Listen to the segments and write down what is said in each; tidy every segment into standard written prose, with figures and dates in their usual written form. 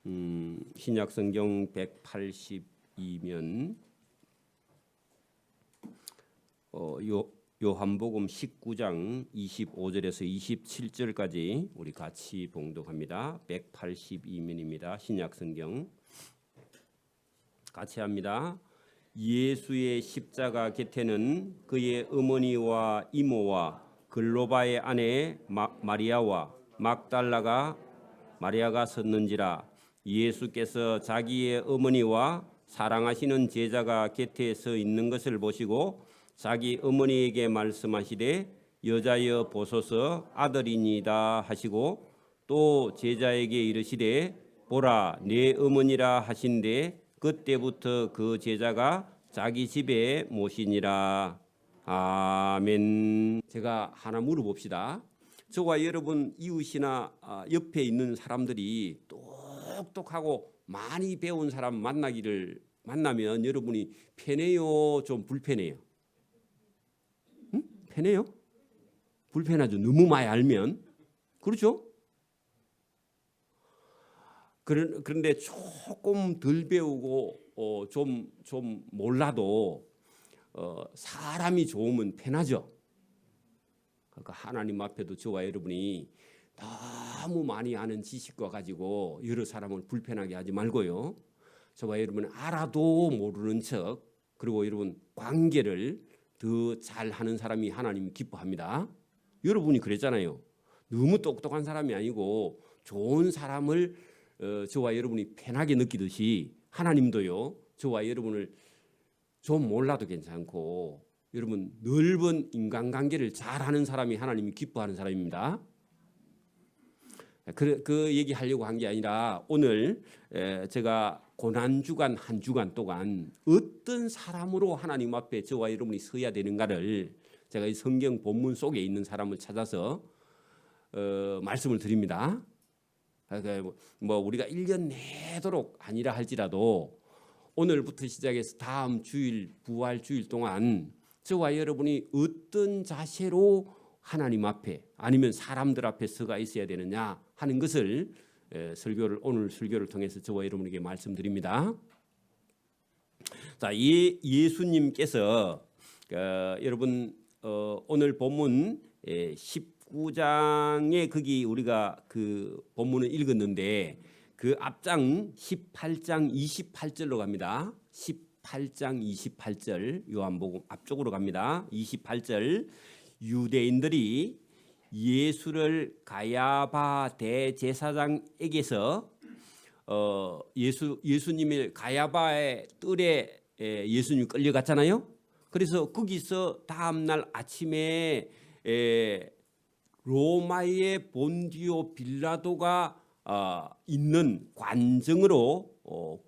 신약 성경 182면 요한복음 19장 25절에서 27절까지 우리 같이 봉독합니다. 182면입니다. 신약 성경 같이 합니다. 예수의 십자가 곁에는 그의 어머니와 이모와 글로바의 아내 마리아와 막달라가 마리아가 섰는지라. 예수께서 자기의 어머니와 사랑하시는 제자가 곁에 서 있는 것을 보시고 자기 어머니에게 말씀하시되 여자여 보소서 아들이니이다 하시고 또 제자에게 이르시되 보라 내 어머니라 하신데 그때부터 그 제자가 자기 집에 모시니라. 아멘. 제가 하나 물어봅시다. 저와 여러분 이웃이나 옆에 있는 사람들이 똑똑하고 많이 배운 사람 만나면 여러분이 편해요, 좀 불편해요? 응? 편해요? 불편하죠. 너무 많이 알면. 그렇죠? 그런데 조금 덜 배우고 좀 몰라도 사람이 좋으면 편하죠. 그러니까 하나님 앞에도 저와 여러분이 너무 많이 아는 지식과 가지고 여러 사람을 불편하게 하지 말고요. 저와 여러분 알아도 모르는 척 그리고 여러분 관계를 더 잘하는 사람이 하나님 기뻐합니다. 여러분이 그랬잖아요. 너무 똑똑한 사람이 아니고 좋은 사람을 저와 여러분이 편하게 느끼듯이 하나님도요. 저와 여러분을 좀 몰라도 괜찮고 여러분 넓은 인간관계를 잘하는 사람이 하나님이 기뻐하는 사람입니다. 그 얘기하려고 한 게 아니라 오늘 제가 고난주간 한 주간 동안 어떤 사람으로 하나님 앞에 저와 여러분이 서야 되는가를 제가 이 성경 본문 속에 있는 사람을 찾아서 말씀을 드립니다. 뭐 우리가 1년 내도록 아니라 할지라도 오늘부터 시작해서 다음 주일 부활 주일 동안 저와 여러분이 어떤 자세로 하나님 앞에 아니면 사람들 앞에 서가 있어야 되느냐 하는 것을 오늘 설교를 통해서 저와 여러분에게 말씀드립니다. 자, 예수님께서 여러분 오늘 본문 19장에 거기 우리가 그 본문을 읽었는데 그 앞장 18장 28절로 갑니다. 18장 28절 요한복음 앞쪽으로 갑니다. 28절 유대인들이 예수를 가야바 대제사장에게서 예수님을 가야바의 뜰에 예수님이 끌려갔잖아요. 그래서 거기서 다음 날 아침에 로마의 본디오 빌라도가 있는 관정으로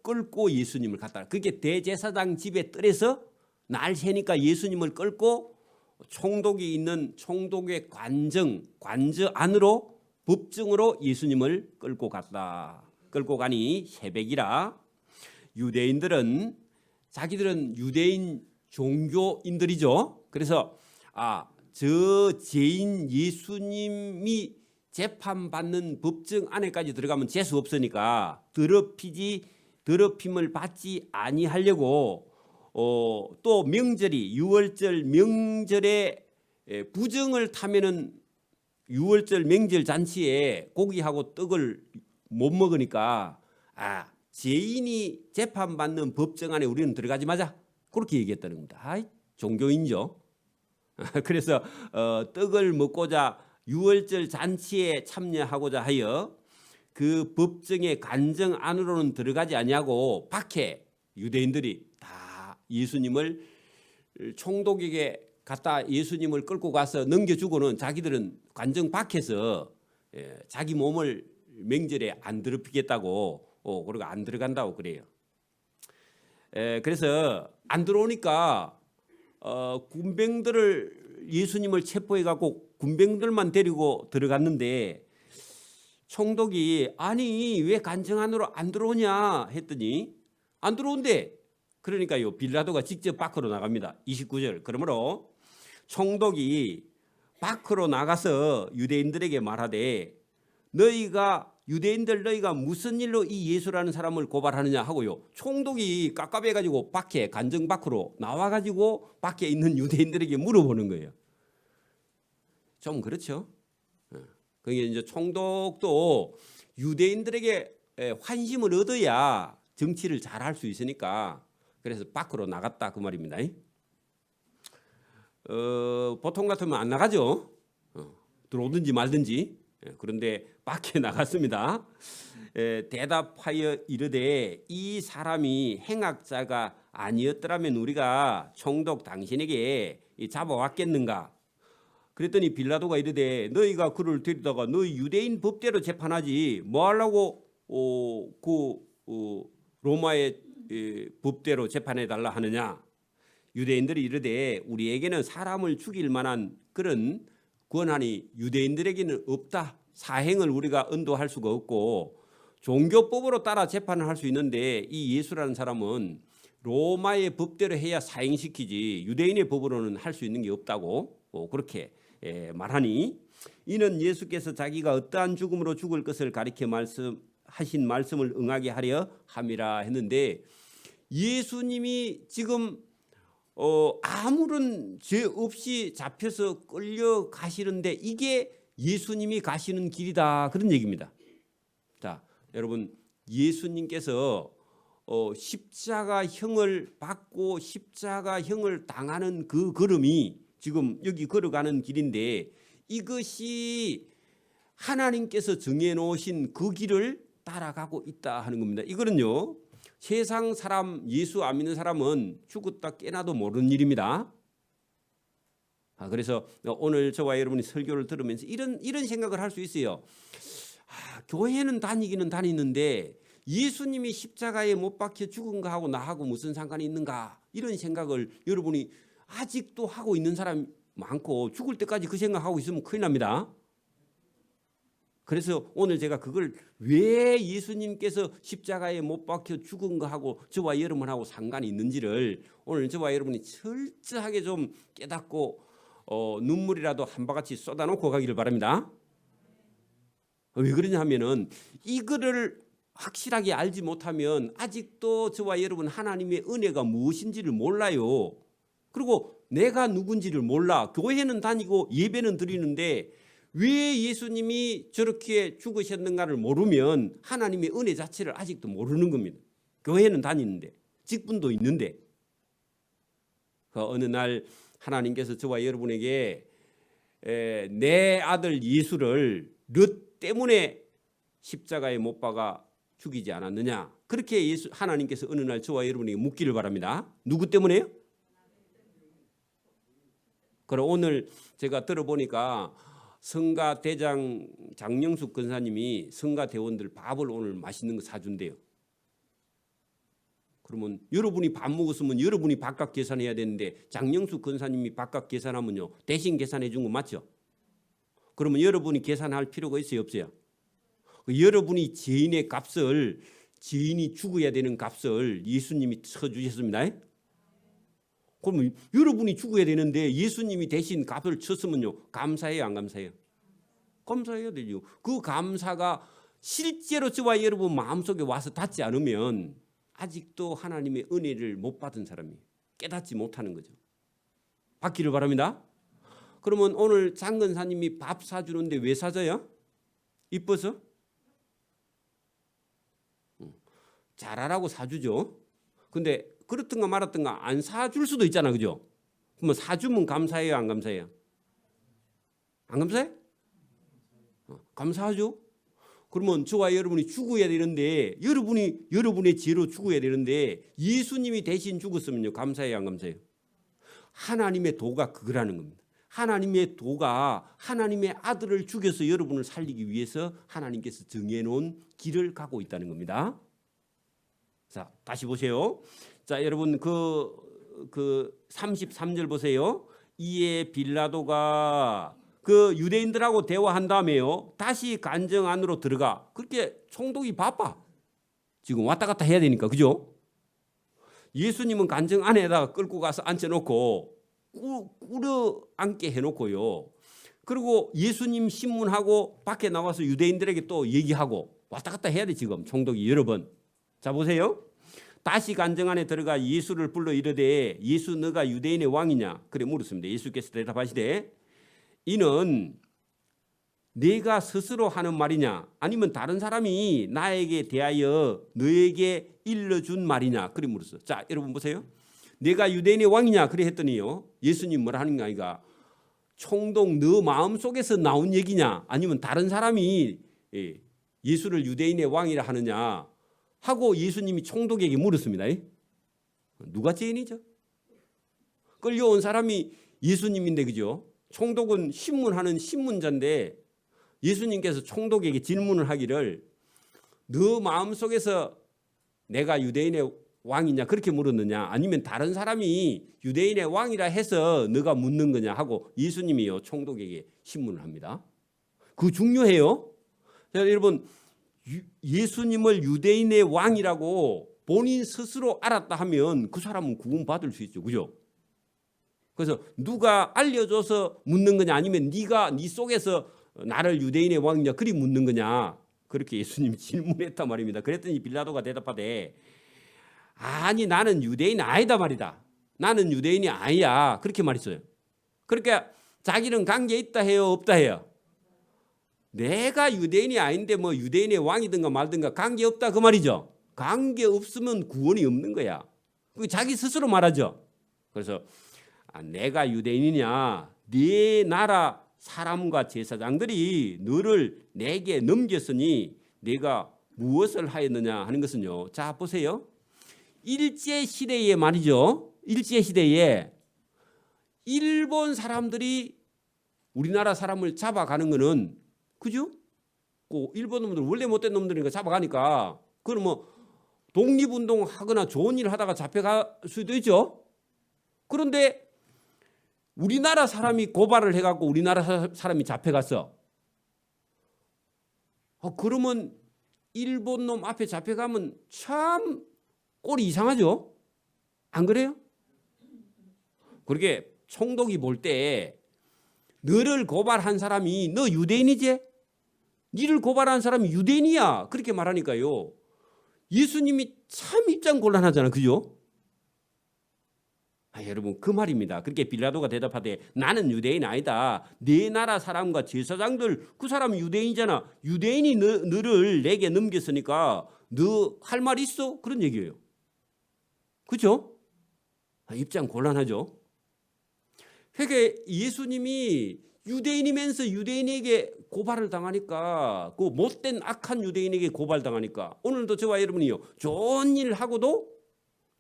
끌고 예수님을 갔다. 그게 대제사장 집의 뜰에서 날 새니까 예수님을 끌고 총독이 있는 총독의 관저 안으로 법정으로 예수님을 끌고 갔다. 끌고 가니 새벽이라 유대인들은 자기들은 유대인 종교인들이죠. 그래서 저 죄인 예수님이 재판받는 법정 안에까지 들어가면 재수 없으니까 더럽힘을 받지 아니하려고 또 명절이 유월절 명절에 부정을 타면은 유월절 명절 잔치에 고기하고 떡을 못 먹으니까 죄인이 재판받는 법정 안에 우리는 들어가지 마자 그렇게 얘기했다는 겁니다. 종교인죠. 그래서 떡을 먹고자 유월절 잔치에 참여하고자 하여 그 법정의 관정 안으로는 들어가지 아니하고 밖에 유대인들이 다 예수님을 총독에게 갖다 예수님을 끌고 가서 넘겨주고는 자기들은 관정 밖에서 자기 몸을 명절에 안 더럽히겠다고 그리고 안 들어간다고 그래요. 그래서 안 들어오니까 군병들을 예수님을 체포해 갖고 군병들만 데리고 들어갔는데 총독이 아니 왜 관정 안으로 안 들어오냐 했더니 안 들어온대. 그러니까요 빌라도가 직접 밖으로 나갑니다. 29절. 그러므로 총독이 밖으로 나가서 유대인들에게 말하되 너희가 유대인들 너희가 무슨 일로 이 예수라는 사람을 고발하느냐 하고요. 총독이 깝깝해가지고 밖에 간정 밖으로 나와가지고 밖에 있는 유대인들에게 물어보는 거예요. 좀 그렇죠. 그게 이제 총독도 유대인들에게 환심을 얻어야 정치를 잘할 수 있으니까 그래서 밖으로 나갔다 그 말입니다. 보통 같으면 안 나가죠. 들어오든지 말든지. 그런데 밖에 나갔습니다. 대답하여 이르되 이 사람이 행악자가 아니었더라면 우리가 총독 당신에게 잡아왔겠는가. 그랬더니 빌라도가 이르되 너희가 그를 데리다가 너희 유대인 법대로 재판하지 뭐 하려고 로마의 법대로 재판해 달라 하느냐. 유대인들이 이르되 우리에게는 사람을 죽일 만한 그런 권한이 유대인들에게는 없다. 사행을 우리가 언도할 수가 없고 종교법으로 따라 재판을 할 수 있는데 이 예수라는 사람은 로마의 법대로 해야 사행시키지 유대인의 법으로는 할 수 있는 게 없다고 그렇게 말하니 이는 예수께서 자기가 어떠한 죽음으로 죽을 것을 가리켜 하신 말씀을 응하게 하려 함이라 했는데 예수님이 지금 아무런 죄 없이 잡혀서 끌려가시는데 이게 예수님이 가시는 길이다 그런 얘기입니다. 자, 여러분 예수님께서 십자가형을 받고 십자가형을 당하는 그 걸음이 지금 여기 걸어가는 길인데 이것이 하나님께서 정해놓으신 그 길을 따라가고 있다 하는 겁니다. 이거는요 세상 사람 예수 안 믿는 사람은 죽었다 깨나도 모르는 일입니다. 그래서 오늘 저와 여러분이 설교를 들으면서 이런 생각을 할 수 있어요. 교회는 다니기는 다니는데 예수님이 십자가에 못 박혀 죽은 거하고 나하고 무슨 상관이 있는가 이런 생각을 여러분이 아직도 하고 있는 사람이 많고 죽을 때까지 그 생각하고 있으면 큰일 납니다. 그래서 오늘 제가 그걸 왜 예수님께서 십자가에 못 박혀 죽은 거하고 저와 여러분하고 상관이 있는지를 오늘 저와 여러분이 철저하게 좀 깨닫고 눈물이라도 한 바가지 쏟아놓고 가기를 바랍니다. 왜 그러냐 하면은 이거를 확실하게 알지 못하면 아직도 저와 여러분 하나님의 은혜가 무엇인지를 몰라요. 그리고 내가 누군지를 몰라. 교회는 다니고 예배는 드리는데 왜 예수님이 저렇게 죽으셨는가를 모르면 하나님의 은혜 자체를 아직도 모르는 겁니다. 교회는 다니는데 직분도 있는데 어느 날 하나님께서 저와 여러분에게 내 아들 예수를 롯 때문에 십자가에 못 박아 죽이지 않았느냐 그렇게 하나님께서 어느 날 저와 여러분에게 묻기를 바랍니다. 누구 때문에요? 그럼 오늘 제가 들어보니까 성가대장 장영숙 권사님이 성가대원들 밥을 오늘 맛있는 거 사준대요. 그러면 여러분이 밥 먹었으면 여러분이 밥값 계산해야 되는데 장영숙 권사님이 밥값 계산하면요 대신 계산해 준 거 맞죠? 그러면 여러분이 계산할 필요가 있어요 없어요? 여러분이 죄인의 값을 죄인이 죽어야 되는 값을 예수님이 쳐주셨습니다. 그러면 여러분이 죽어야 되는데 예수님이 대신 값을 쳤으면요 감사해요 안 감사해요? 감사해야 되죠. 그 감사가 실제로 저와 여러분 마음속에 와서 닿지 않으면 아직도 하나님의 은혜를 못 받은 사람이 깨닫지 못하는 거죠. 받기를 바랍니다. 그러면 오늘 장건사님이 밥 사주는데 왜 사줘요? 이뻐서? 잘하라고 사주죠. 근데 그렇든가 말았든가 안 사줄 수도 있잖아, 그죠? 그러면 사주면 감사해요, 안 감사해요? 안 감사해? 감사하죠. 그러면 저와 여러분이 죽어야 되는데 여러분의 죄로 죽어야 되는데 예수님이 대신 죽었으면요 감사해요, 안 감사해요? 하나님의 도가 그거라는 겁니다. 하나님의 도가 하나님의 아들을 죽여서 여러분을 살리기 위해서 하나님께서 정해놓은 길을 가고 있다는 겁니다. 자, 다시 보세요. 자, 여러분 그 33절 보세요. 이에 빌라도가 그 유대인들하고 대화한 다음에요. 다시 간정 안으로 들어가. 그렇게 총독이 바빠. 지금 왔다 갔다 해야 되니까. 그죠? 예수님은 간정 안에다가 끌고 가서 앉혀놓고 꿇어 앉게 해놓고요. 그리고 예수님 신문하고 밖에 나와서 유대인들에게 또 얘기하고 왔다 갔다 해야 돼 지금 총독이 여러 번. 자 보세요. 다시 관정 안에 들어가 예수를 불러 이르되 예수 너가 유대인의 왕이냐 그래 물었습니다. 예수께서 대답하시되 이는 네가 스스로 하는 말이냐 아니면 다른 사람이 나에게 대하여 너에게 일러준 말이냐 그래 물었어. 자 여러분 보세요. 내가 유대인의 왕이냐 그래 했더니요 예수님 뭐라 하는 거 아이가 총독 너 마음속에서 나온 얘기냐 아니면 다른 사람이 예수를 유대인의 왕이라 하느냐 하고 예수님이 총독에게 물었습니다. 누가 죄인이죠? 끌려온 사람이 예수님인데 그죠? 총독은 신문하는 신문자인데 예수님께서 총독에게 질문을 하기를 너 마음속에서 내가 유대인의 왕이냐 그렇게 물었느냐 아니면 다른 사람이 유대인의 왕이라 해서 너가 묻는 거냐 하고 예수님이요 총독에게 신문을 합니다. 그거 중요해요. 자, 여러분 예수님을 유대인의 왕이라고 본인 스스로 알았다 하면 그 사람은 구원받을 수 있죠. 그죠? 그래서 누가 알려줘서 묻는 거냐 아니면 네가 네 속에서 나를 유대인의 왕이냐 그리 묻는 거냐 그렇게 예수님이 질문했단 말입니다. 그랬더니 빌라도가 대답하되 아니 나는 유대인 아니다 말이다. 나는 유대인이 아니야. 그렇게 말했어요. 그러니까 자기는 관계 있다 해요 없다 해요. 내가 유대인이 아닌데 뭐 유대인의 왕이든가 말든가 관계 없다 그 말이죠. 관계 없으면 구원이 없는 거야. 자기 스스로 말하죠. 그래서 내가 유대인이냐 네 나라 사람과 제사장들이 너를 내게 넘겼으니 내가 무엇을 하였느냐 하는 것은요. 자 보세요. 일제시대에 말이죠. 일제시대에 일본 사람들이 우리나라 사람을 잡아가는 거는 그죠? 일본 놈들 원래 못된 놈들이니까 잡아가니까 그건 뭐 독립운동 하거나 좋은 일 하다가 잡혀갈 수도 있죠. 그런데 우리나라 사람이 고발을 해갖고 우리나라 사람이 잡혀갔어. 그러면 일본 놈 앞에 잡혀가면 참 꼴이 이상하죠. 안 그래요? 그렇게 총독이 볼 때 너를 고발한 사람이 너 유대인이지? 니를 고발한 사람이 유대인이야. 그렇게 말하니까요. 예수님이 참 입장 곤란하잖아. 그죠? 여러분 그 말입니다. 그렇게 빌라도가 대답하되 나는 유대인 아니다. 네 나라 사람과 제사장들 그 사람은 유대인이잖아. 유대인이 너를 내게 넘겼으니까 너 할 말 있어? 그런 얘기예요. 그죠? 입장 곤란하죠. 그러니까 예수님이 유대인이면서 유대인에게 고발을 당하니까 그 못된 악한 유대인에게 고발당하니까 오늘도 저와 여러분이요 좋은 일 하고도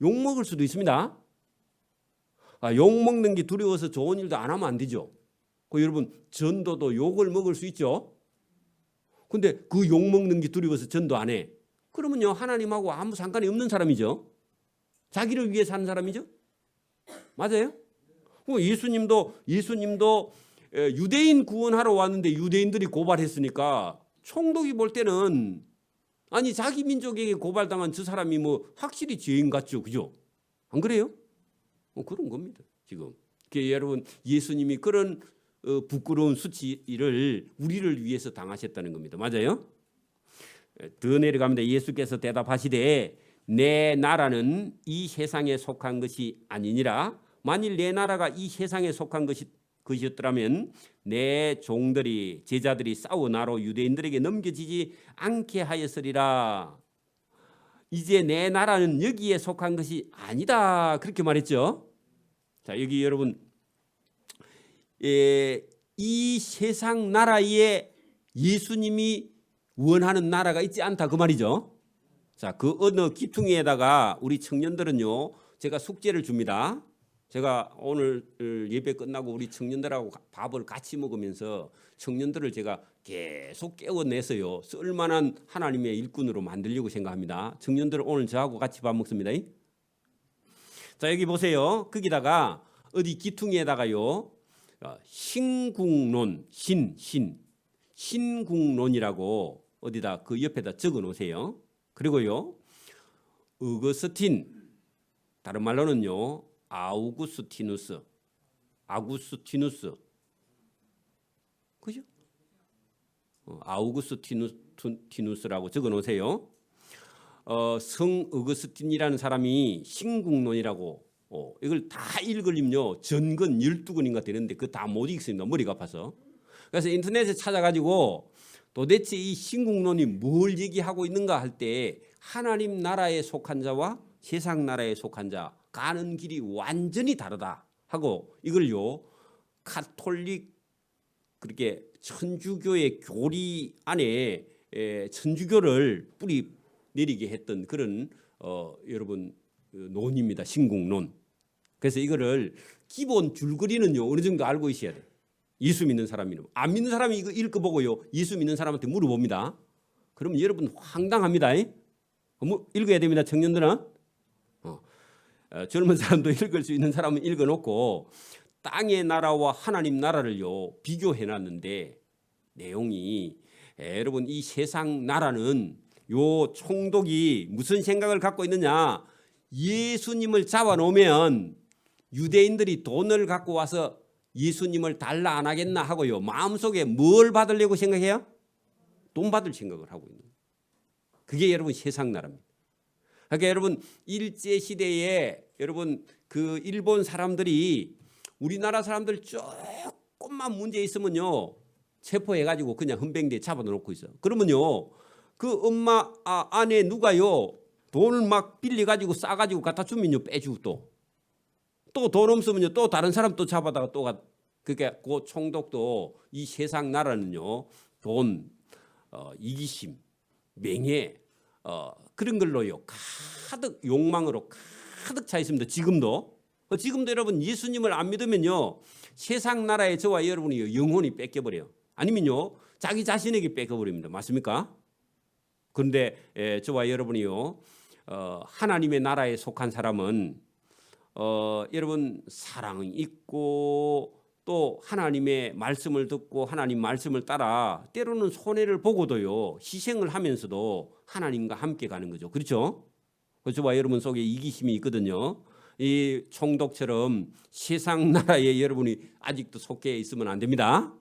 욕먹을 수도 있습니다. 욕먹는 게 두려워서 좋은 일도 안 하면 안 되죠. 여러분 전도도 욕을 먹을 수 있죠. 근데 그 욕먹는 게 두려워서 전도 안 해. 그러면요 하나님하고 아무 상관이 없는 사람이죠. 자기를 위해 사는 사람이죠. 맞아요? 예수님도 유대인 구원하러 왔는데 유대인들이 고발했으니까 총독이 볼 때는 아니 자기 민족에게 고발당한 저 사람이 뭐 확실히 죄인 같죠. 그죠? 안 그래요? 그런 겁니다. 지금 여러분 예수님이 그런 부끄러운 수치를 우리를 위해서 당하셨다는 겁니다. 맞아요? 더 내려갑니다. 예수께서 대답하시되 내 나라는 이 세상에 속한 것이 아니니라. 만일 내 나라가 이 세상에 속한 것이었더라면 내 종들이 제자들이 싸워 나로 유대인들에게 넘겨지지 않게 하였으리라. 이제 내 나라는 여기에 속한 것이 아니다. 그렇게 말했죠. 자 여기 여러분 이 세상 나라에 예수님이 원하는 나라가 있지 않다 그 말이죠. 자, 그 어느 기퉁이에다가 우리 청년들은요 제가 숙제를 줍니다. 제가 오늘 예배 끝나고 우리 청년들하고 밥을 같이 먹으면서 청년들을 제가 계속 깨워내서요 쓸만한 하나님의 일꾼으로 만들려고 생각합니다. 청년들은 오늘 저하고 같이 밥 먹습니다. 자 여기 보세요. 거기다가 어디 기퉁이에다가요 신국론 신국론이라고 어디다 그 옆에다 적어 놓으세요. 그리고요 어거스틴 다른 말로는요 아우구스티누스 그죠? 아우구스티누스라고 적어 놓으세요. 성 어거스틴이라는 사람이 신국론이라고 이걸 다 읽으려면요 전근 12권인가 되는데 그거 다 못 읽습니다. 머리가 아파서. 그래서 인터넷에 찾아가지고 도대체 이 신국론이 뭘 얘기하고 있는가 할 때 하나님 나라에 속한 자와 세상 나라에 속한 자 가는 길이 완전히 다르다 하고 이걸요 카톨릭 그렇게 천주교의 교리 안에 천주교를 뿌리 내리게 했던 그런 여러분 논입니다. 신국론. 그래서 이거를 기본 줄거리는요 어느 정도 알고 있어야 돼. 예수 믿는 사람이면 안 믿는 사람이 이거 읽어보고요 예수 믿는 사람한테 물어봅니다. 그러면 여러분 황당합니다. 읽어야 됩니다. 청년들은 젊은 사람도 읽을 수 있는 사람은 읽어놓고 땅의 나라와 하나님 나라를요 비교해놨는데 내용이 여러분 이 세상 나라는 요 총독이 무슨 생각을 갖고 있느냐 예수님을 잡아놓으면 유대인들이 돈을 갖고 와서 예수님을 달라 안 하겠나 하고요 마음속에 뭘 받으려고 생각해요? 돈 받을 생각을 하고 있는 거예요. 그게 여러분 세상 나라입니다. 그러니까 여러분 일제시대에 여러분 그 일본 사람들이 우리나라 사람들 조금만 문제 있으면요 체포해가지고 그냥 헌병대에 잡아놓고 있어. 그러면요 그 엄마 아내 누가요 돈을 막 빌려가지고 싸가지고 갖다 주면요 빼주고 또 돈 없으면요 또 다른 사람 또 잡아다가 또 그러니까 그 총독도 이 세상 나라는요 돈 이기심 명예 그런 걸로요 가득 욕망으로 가득 차 있습니다. 지금도 여러분 예수님을 안 믿으면요 세상 나라의 저와 여러분이 영혼이 뺏겨버려요. 아니면요 자기 자신에게 뺏겨버립니다. 맞습니까? 그런데 저와 여러분이요 하나님의 나라에 속한 사람은 여러분 사랑이 있고 또 하나님의 말씀을 듣고 하나님 말씀을 따라 때로는 손해를 보고도요 희생을 하면서도 하나님과 함께 가는 거죠. 그렇죠? 저와 여러분 속에 이기심이 있거든요. 이 총독처럼 세상 나라에 여러분이 아직도 속해 있으면 안 됩니다.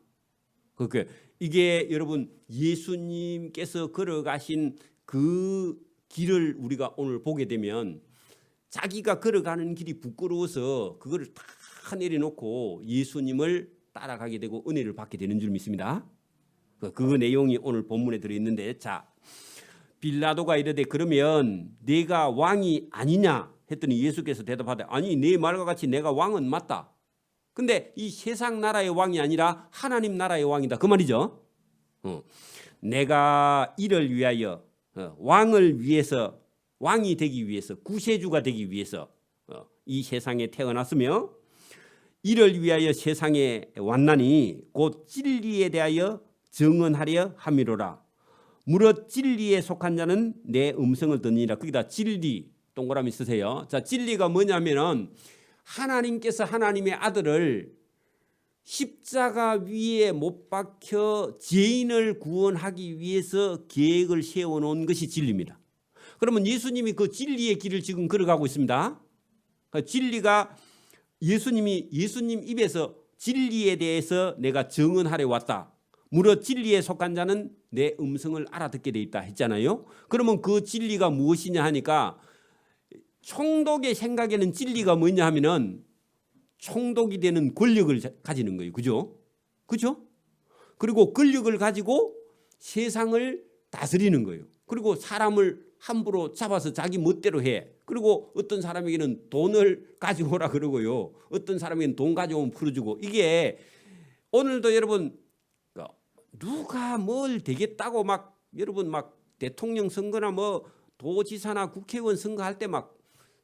그러니까 이게 여러분 예수님께서 걸어가신 그 길을 우리가 오늘 보게 되면 자기가 걸어가는 길이 부끄러워서 그거를 다 내려놓고 예수님을 따라가게 되고 은혜를 받게 되는 줄 믿습니다. 그 내용이 오늘 본문에 들어있는데 자 빌라도가 이르되 그러면 내가 왕이 아니냐 했더니 예수께서 대답하되 아니 네 말과 같이 내가 왕은 맞다. 근데 이 세상 나라의 왕이 아니라 하나님 나라의 왕이다. 그 말이죠. 내가 이를 위하여 왕을 위해서 왕이 되기 위해서 구세주가 되기 위해서 이 세상에 태어났으며 이를 위하여 세상에 왔나니 곧 진리에 대하여 증언하려 함이로라. 무릇 진리에 속한 자는 내 음성을 듣느니라. 거기다 진리 동그라미 쓰세요. 자, 진리가 뭐냐면은 하나님께서 하나님의 아들을 십자가 위에 못 박혀 죄인을 구원하기 위해서 계획을 세워놓은 것이 진리입니다. 그러면 예수님이 그 진리의 길을 지금 걸어가고 있습니다. 진리가 예수님 입에서 진리에 대해서 내가 증언하려 왔다. 무릇 진리에 속한 자는 내 음성을 알아듣게 돼 있다 했잖아요. 그러면 그 진리가 무엇이냐 하니까 총독의 생각에는 진리가 뭐냐 하면은 총독이 되는 권력을 가지는 거예요. 그죠? 그죠? 그리고 권력을 가지고 세상을 다스리는 거예요. 그리고 사람을 함부로 잡아서 자기 멋대로 해. 그리고 어떤 사람에게는 돈을 가지고 오라 그러고요. 어떤 사람에게는 돈 가져오면 풀어주고. 이게 오늘도 여러분 누가 뭘 되겠다고 막 여러분 막 대통령 선거나 뭐 도지사나 국회의원 선거할 때 막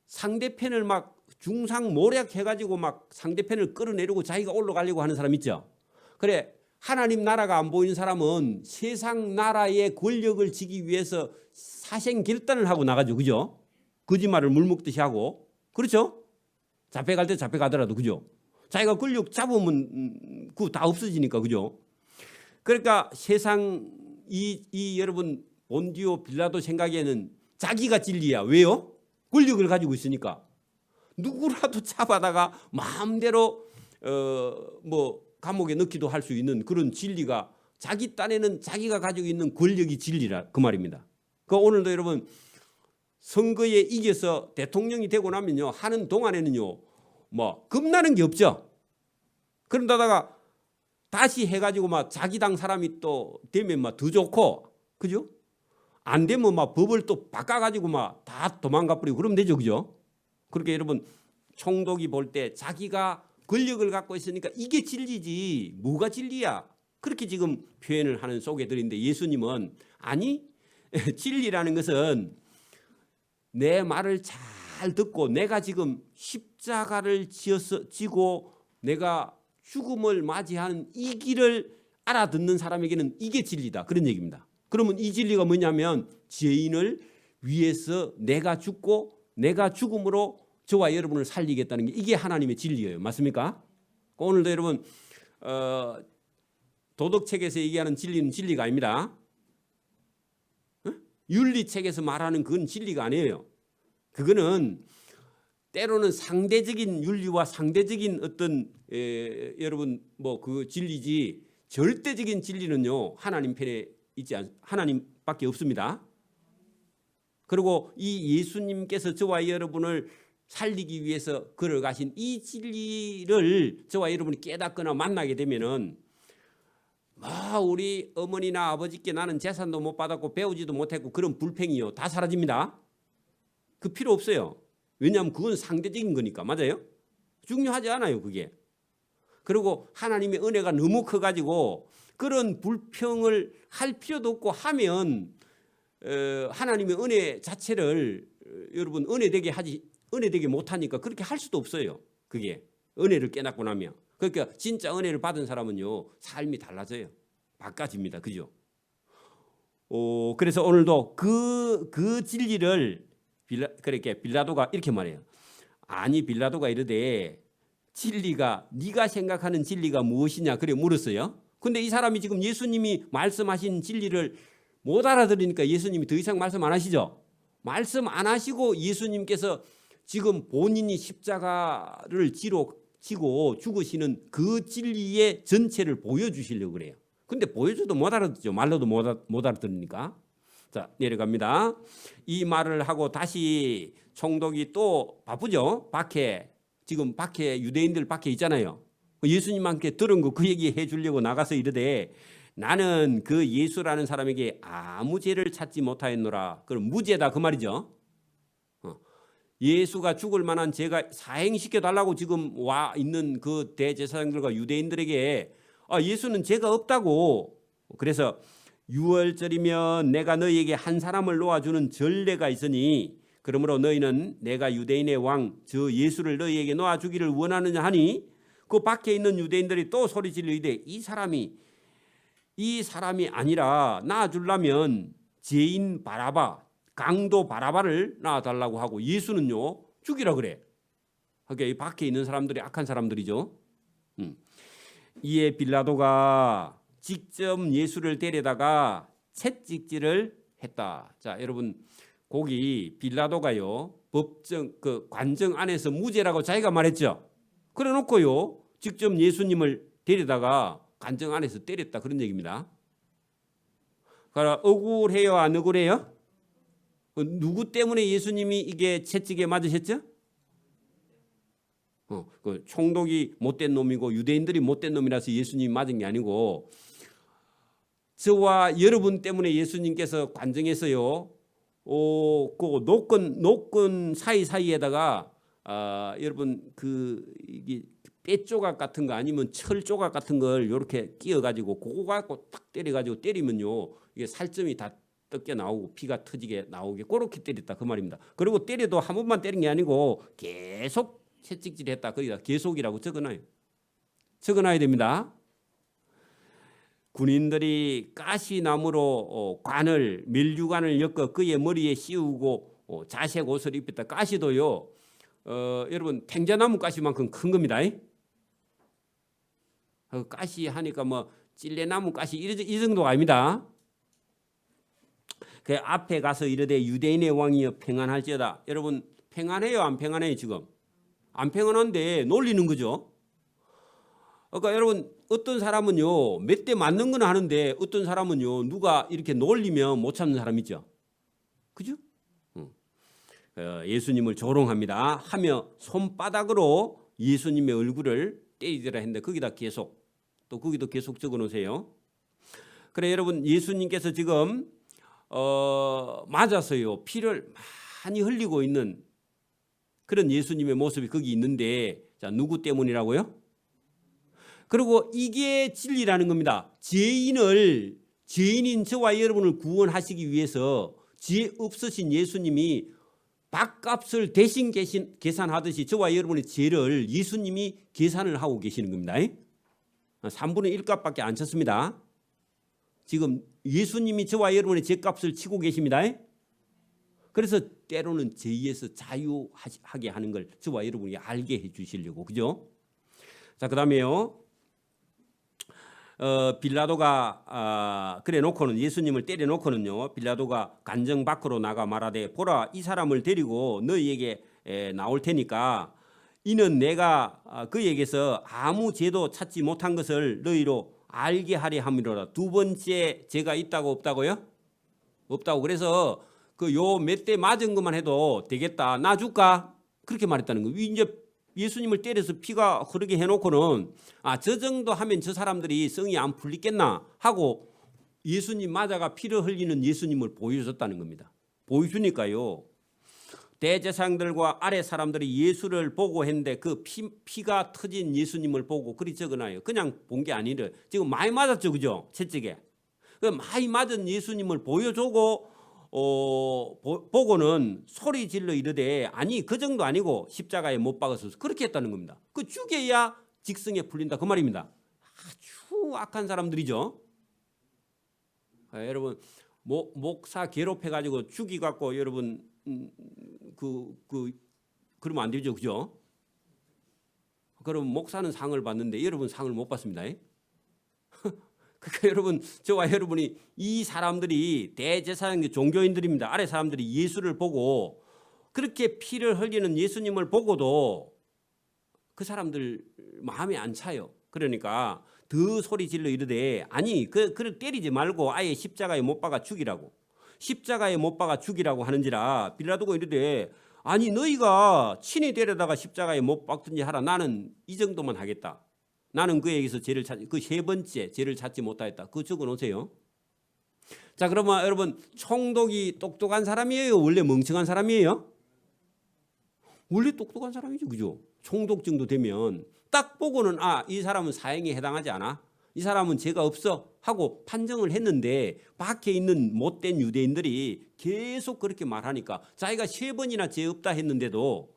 상대편을 막 중상 모략해가지고 막 상대편을 끌어내리고 자기가 올라가려고 하는 사람 있죠. 그래 하나님 나라가 안 보이는 사람은 세상 나라의 권력을 지기 위해서 사생결단을 하고 나가죠. 그죠? 거짓말을 물먹듯이 하고. 그렇죠? 잡혀갈 때 잡혀가더라도. 그죠? 자기가 권력 잡으면 그거 다 없어지니까. 그죠? 그러니까 세상 이 여러분 본디오 빌라도 생각에는 자기가 진리야. 왜요? 권력을 가지고 있으니까. 누구라도 잡아다가 마음대로 뭐 감옥에 넣기도 할 수 있는 그런 진리가 자기 딴에는 자기가 가지고 있는 권력이 진리라 그 말입니다. 그 오늘도 여러분 선거에 이겨서 대통령이 되고 나면요 하는 동안에는요 뭐 겁나는 게 없죠. 그런다다가 다시 해가지고 막 자기 당 사람이 또 되면 막 더 좋고 그죠? 안 되면 막 법을 또 바꿔가지고 막 다 도망가 버리고 그러면 되죠, 그죠? 그렇게 여러분 총독이 볼 때 자기가 권력을 갖고 있으니까 이게 진리지 뭐가 진리야? 그렇게 지금 표현을 하는 속에들인데 예수님은 아니 진리라는 것은 내 말을 잘 듣고 내가 지금 십자가를 지고 내가 죽음을 맞이하는 이 길을 알아듣는 사람에게는 이게 진리다 그런 얘기입니다. 그러면 이 진리가 뭐냐면 죄인을 위해서 내가 죽고 내가 죽음으로 저와 여러분을 살리겠다는 게 이게 하나님의 진리예요. 맞습니까? 오늘도 여러분 도덕책에서 얘기하는 진리는 진리가 아닙니다. 윤리책에서 말하는 그건 진리가 아니에요. 그거는 때로는 상대적인 윤리와 상대적인 어떤 여러분 뭐 그 진리지 절대적인 진리는요 하나님 편에 있지 하나님밖에 없습니다. 그리고 이 예수님께서 저와 여러분을 살리기 위해서 걸어가신 이 진리를 저와 여러분이 깨닫거나 만나게 되면은 우리 어머니나 아버지께 나는 재산도 못 받았고 배우지도 못했고 그런 불평이요 다 사라집니다. 그 필요 없어요. 왜냐하면 그건 상대적인 거니까. 맞아요? 중요하지 않아요 그게. 그리고 하나님의 은혜가 너무 커가지고 그런 불평을 할 필요도 없고 하면 하나님의 은혜 자체를 여러분 은혜되게 못하니까 그렇게 할 수도 없어요. 그게 은혜를 깨닫고 나면. 그러니까 진짜 은혜를 받은 사람은요 삶이 달라져요. 바꿔집니다. 그죠? 그래서 오늘도 그 진리를 그렇게 빌라도가 이렇게 말해요. 아니 빌라도가 이르되 진리가 네가 생각하는 진리가 무엇이냐 그래 물었어요. 근데 이 사람이 지금 예수님이 말씀하신 진리를 못 알아들으니까 예수님이 더 이상 말씀 안 하시죠. 말씀 안 하시고 예수님께서 지금 본인이 십자가를 지고 죽으시는 그 진리의 전체를 보여주시려고 그래요. 근데 보여줘도 못 알아듣죠. 말로도 못 알아들으니까. 자 내려갑니다. 이 말을 하고 다시 총독이 또 바쁘죠. 지금 밖에 유대인들 밖에 있잖아요. 예수님한테 들은 거 그 얘기 해주려고 나가서 이르되 나는 그 예수라는 사람에게 아무 죄를 찾지 못하였노라. 그럼 무죄다 그 말이죠. 예수가 죽을 만한 죄가 사행시켜 달라고 지금 와 있는 그 대제사장들과 유대인들에게 예수는 죄가 없다고. 그래서 유월절이면 내가 너희에게 한 사람을 놓아주는 전례가 있으니 그러므로 너희는 내가 유대인의 왕 저 예수를 너희에게 놓아주기를 원하느냐 하니 그 밖에 있는 유대인들이 또 소리질러 이르되 이 사람이 아니라 낳아주려면 죄인 바라바 강도 바라바를 낳아달라고 하고 예수는요 죽이라 그래. 그러니까 이 밖에 있는 사람들이 악한 사람들이죠. 이에 빌라도가 직접 예수를 데려다가 채찍질을 했다. 자 여러분 거기 빌라도가요 그 관정 안에서 무죄라고 자기가 말했죠. 그래놓고요 직접 예수님을 데려다가 관정 안에서 때렸다 그런 얘기입니다. 그러니까 억울해요 안 억울해요? 누구 때문에 예수님이 이게 채찍에 맞으셨죠? 그 총독이 못된 놈이고 유대인들이 못된 놈이라서 예수님이 맞은 게 아니고 저와 여러분 때문에 예수님께서 관정에서요 그 노건 사이사이에다가 여러분 이게 뼈 조각 같은 거 아니면 철 조각 같은 걸 이렇게 끼어 가지고 그거 갖고 딱 때려 가지고 때리면요 이게 살점이 다 뜯겨 나오고 피가 터지게 나오게 그렇게 때렸다 그 말입니다. 그리고 때려도 한 번만 때린 게 아니고 계속 채찍질했다. 거기다 계속이라고 적어놔야 됩니다. 군인들이 가시나무로 멜류관을 엮어 그의 머리에 씌우고 자색 옷을 입혔다. 가시도요 여러분 탱자나무 가시만큼 큰 겁니다. 가시 하니까 뭐 찔레나무 가시 이 정도가 아닙니다. 그 앞에 가서 이르되 유대인의 왕이여 평안할지어다. 여러분 평안해요 안 평안해요? 지금 안 평안한데 놀리는 거죠. 그러니까 여러분 어떤 사람은요 몇 대 맞는 건 하는데 어떤 사람은요 누가 이렇게 놀리면 못 참는 사람 있죠. 그죠? 예수님을 조롱합니다 하며 손바닥으로 예수님의 얼굴을 때리더라 했는데 거기다 계속 또 거기도 계속 적어 놓으세요. 그래 여러분 예수님께서 지금 맞아서요 피를 많이 흘리고 있는 그런 예수님의 모습이 거기 있는데 자 누구 때문이라고요? 그리고 이게 진리라는 겁니다. 죄인인 저와 여러분을 구원하시기 위해서 죄 없으신 예수님이 밥값을 대신 계산하듯이 저와 여러분의 죄를 예수님이 계산을 하고 계시는 겁니다. 3분의 1값밖에 안 쳤습니다. 지금 예수님이 저와 여러분의 죄값을 치고 계십니다. 그래서 때로는 죄에서 자유하게 하는 걸 저와 여러분이 알게 해 주시려고. 그죠? 자, 그다음에요. 빌라도가 그래 놓고는 예수님을 때려 놓고는요. 빌라도가 간정 밖으로 나가 말하되 보라 이 사람을 데리고 너희에게 나올 테니까 이는 내가 그에게서 아무 죄도 찾지 못한 것을 너희로 알게 하려 함이로라. 두 번째 죄가 있다고 없다고요? 없다고. 그래서 그 요 몇 대 맞은 것만 해도 되겠다. 나 줄까? 그렇게 말했다는 거예요. 이제 예수님을 때려서 피가 흐르게 해놓고는 저 정도 하면 저 사람들이 성이 안 풀리겠나 하고 예수님 맞아가 피를 흘리는 예수님을 보여줬다는 겁니다. 보여주니까요. 대제사장들과 아래 사람들이 예수를 보고 했는데 그 피가 터진 예수님을 보고 그리 적어놔요. 그냥 본 게 아니라 지금 많이 맞았죠. 그죠? 채찍에. 많이 맞은 예수님을 보여주고 보고는 소리 질러 이르되 아니 그 정도 아니고 십자가에 못 박아서 그렇게 했다는 겁니다. 그 죽여야 직성에 풀린다 그 말입니다. 아주 악한 사람들이죠. 여러분 목사 괴롭혀가지고 죽이갖고 여러분 그러면 안 되죠. 그죠? 그럼 목사는 상을 받는데 여러분 상을 못 받습니다. 그러니까 여러분 저와 여러분이 이 사람들이 대제사장 종교인들입니다. 아래 사람들이 예수를 보고 그렇게 피를 흘리는 예수님을 보고도 그 사람들 마음에 안 차요. 그러니까 더 소리 질러 이르되 아니 그를 때리지 말고 아예 십자가에 못 박아 죽이라고. 십자가에 못 박아 죽이라고 하는지라 빌라도가 이르되 아니 너희가 친히 데려다가 십자가에 못 박든지 하라. 나는 이 정도만 하겠다. 나는 그에게서 죄를 찾지 그 세 번째 죄를 찾지 못하였다. 그거 적어 놓으세요. 자 그러면 여러분 총독이 똑똑한 사람이에요? 원래 멍청한 사람이에요? 원래 똑똑한 사람이죠. 그죠? 총독 정도 되면 딱 보고는 이 사람은 사형에 해당하지 않아. 이 사람은 죄가 없어 하고 판정을 했는데 밖에 있는 못된 유대인들이 계속 그렇게 말하니까 자기가 3번이나 죄 없다 했는데도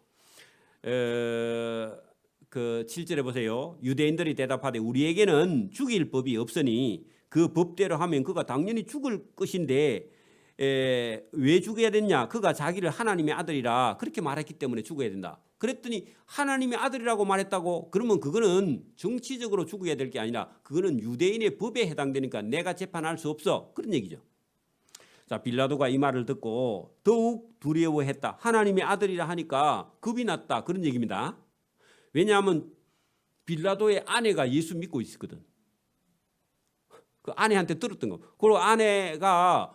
그 7절에 보세요. 유대인들이 대답하되 우리에게는 죽일 법이 없으니 그 법대로 하면 그가 당연히 죽을 것인데 왜 죽어야 됐냐? 그가 자기를 하나님의 아들이라 그렇게 말했기 때문에 죽어야 된다. 그랬더니 하나님의 아들이라고 말했다고? 그러면 그거는 정치적으로 죽어야 될 게 아니라 그거는 유대인의 법에 해당되니까 내가 재판할 수 없어. 그런 얘기죠. 자, 빌라도가 이 말을 듣고 더욱 두려워했다. 하나님의 아들이라 하니까 겁이 났다. 그런 얘기입니다. 왜냐하면 빌라도의 아내가 예수 믿고 있었거든. 그 아내한테 들었던 거. 그리고 아내가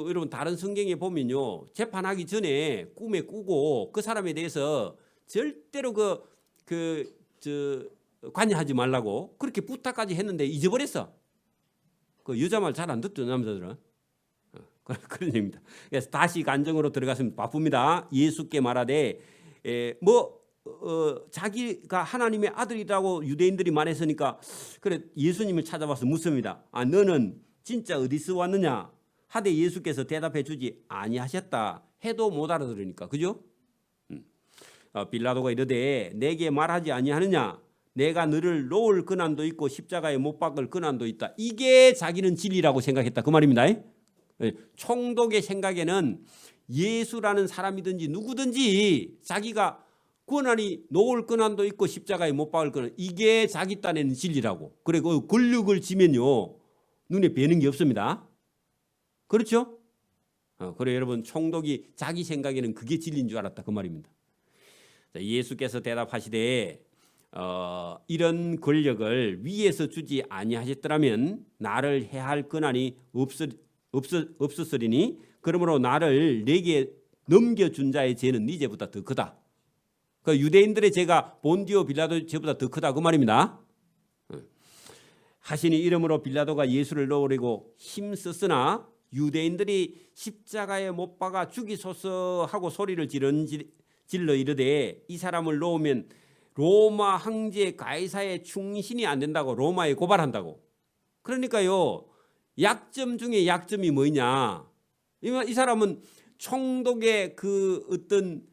여러분 다른 성경에 보면요 재판하기 전에 꿈에 꾸고 그 사람에 대해서 절대로 관여하지 말라고 그렇게 부탁까지 했는데 잊어버렸어. 그 여자 말 잘 안 듣죠 남자들은. 그런 얘기입니다. 그래서 다시 간정으로 들어갔으면 바쁩니다. 예수께 말하되 자기가 하나님의 아들이라고 유대인들이 말했으니까 그래 예수님을 찾아와서 묻습니다. 너는 진짜 어디서 왔느냐? 하되 예수께서 대답해 주지 아니하셨다 해도 못 알아들으니까. 그죠? 빌라도가 이르되 내게 말하지 아니하느냐? 내가 너를 놓을 고난도 있고 십자가에 못 박을 고난도 있다. 이게 자기는 진리라고 생각했다. 그 말입니다. 총독의 생각에는 예수라는 사람이든지 누구든지 자기가 고난이 놓을 고난도 있고 십자가에 못 박을 고난 이게 자기 딴에는 진리라고. 그래 그 권력을 지면요 눈에 뵈는 게 없습니다. 그렇죠? 그래 여러분 총독이 자기 생각에는 그게 진리인 줄 알았다 그 말입니다. 자, 예수께서 대답하시되 이런 권력을 위에서 주지 아니하셨더라면 나를 해할 권한이 없었으리니 그러므로 나를 내게 넘겨준 자의 죄는 이제보다 더 크다. 그 유대인들의 죄가 본디오 빌라도 죄보다 더 크다 그 말입니다. 하시니 이러므로 빌라도가 예수를 넣으려고 힘썼으나 유대인들이 십자가에 못 박아 죽이소서 하고 소리를 질러 이르되 이 사람을 놓으면 로마 황제 가이사의 충신이 안 된다고 로마에 고발한다고. 그러니까요, 약점 중에 약점이 뭐냐? 이 사람은 총독의 그 어떤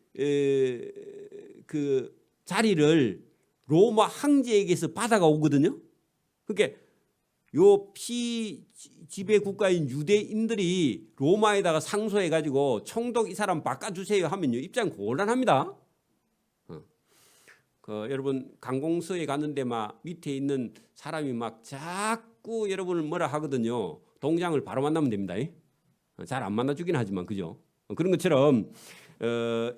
그 자리를 로마 황제에게서 받아가 오거든요. 그러니까 요 피지배 국가인 유대인들이 로마에다가 상소해 가지고 총독 이 사람 바꿔주세요 하면요 입장 곤란합니다. 여러분 관공서에 갔는데 막 밑에 있는 사람이 막 자꾸 여러분을 뭐라 하거든요. 동장을 바로 만나면 됩니다. 잘 안 만나주긴 하지만 그죠? 그런 것처럼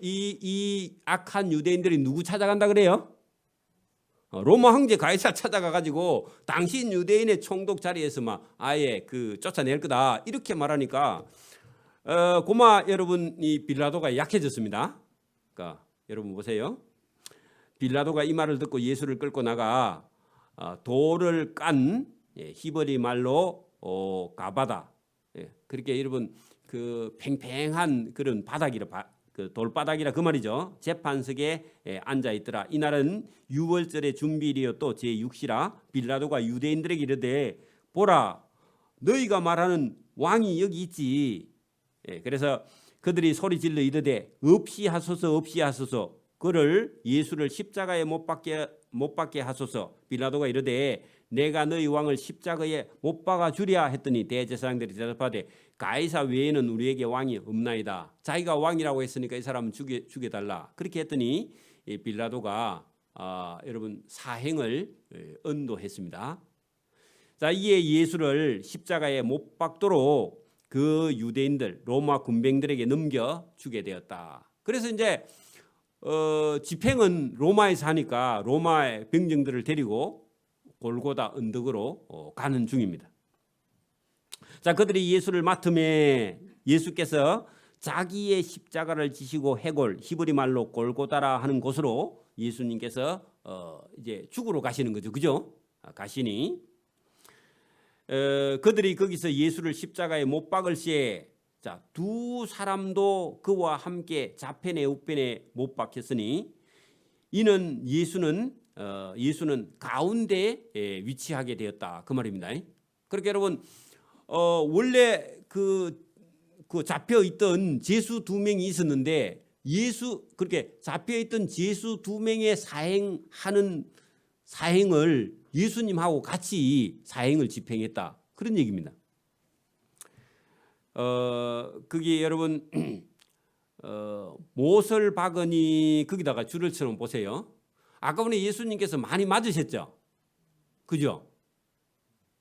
이 악한 유대인들이 누구 찾아간다 그래요? 로마 황제 가이사 찾아가 가지고 당신 유대인의 총독 자리에서 막 아예 그 쫓아낼 거다 이렇게 말하니까 고마 여러분 이 빌라도가 약해졌습니다. 그러니까 여러분 보세요. 빌라도가 이 말을 듣고 예수를 끌고 나가 돌을 깐 히브리 말로 가바다. 그렇게 여러분 그 팽팽한 그런 바닥이라 그 돌바닥이라 그 말이죠. 재판석에 앉아 있더라. 이날은 유월절의 준비일이요 또 제6시라 빌라도가 유대인들에게 이르되 보라 너희가 말하는 왕이 여기 있지. 그래서 그들이 소리 질러 이르되 없이 하소서 없이 하소서. 그를 예수를 십자가에 못 박게 하소서. 빌라도가 이르되 내가 너희 왕을 십자가에 못 박아 주랴 했더니 대제사장들이 대답하되 가이사 외에는 우리에게 왕이 없나이다. 자기가 왕이라고 했으니까 이 사람은 죽여달라. 그렇게 했더니 빌라도가 여러분 사행을 언도했습니다. 자, 이에 예수를 십자가에 못 박도록 그 유대인들 로마 군병들에게 넘겨 주게 되었다. 그래서 이제 집행은 로마에서 하니까 로마의 병정들을 데리고 골고다 언덕으로 가는 중입니다. 자, 그들이 예수를 맡음에 예수께서 자기의 십자가를 지시고 해골 히브리 말로 골고다라 하는 곳으로 예수님께서 이제 죽으러 가시는 거죠, 그죠? 가시니 그들이 거기서 예수를 십자가에 못 박을 시에 자, 두 사람도 그와 함께 좌편에 우편에 못 박혔으니 이는 예수는 가운데에 위치하게 되었다 그 말입니다. 그렇게 여러분 원래 그 잡혀 있던 제수 두 명이 있었는데 그렇게 잡혀 있던 제수 두 명의 사행하는 사행을 예수님하고 같이 사행을 집행했다 그런 얘기입니다. 그게 여러분 못을 박으니 거기다가 줄을 쳐놓은 보세요. 아까 전에 예수님께서 많이 맞으셨죠, 그죠?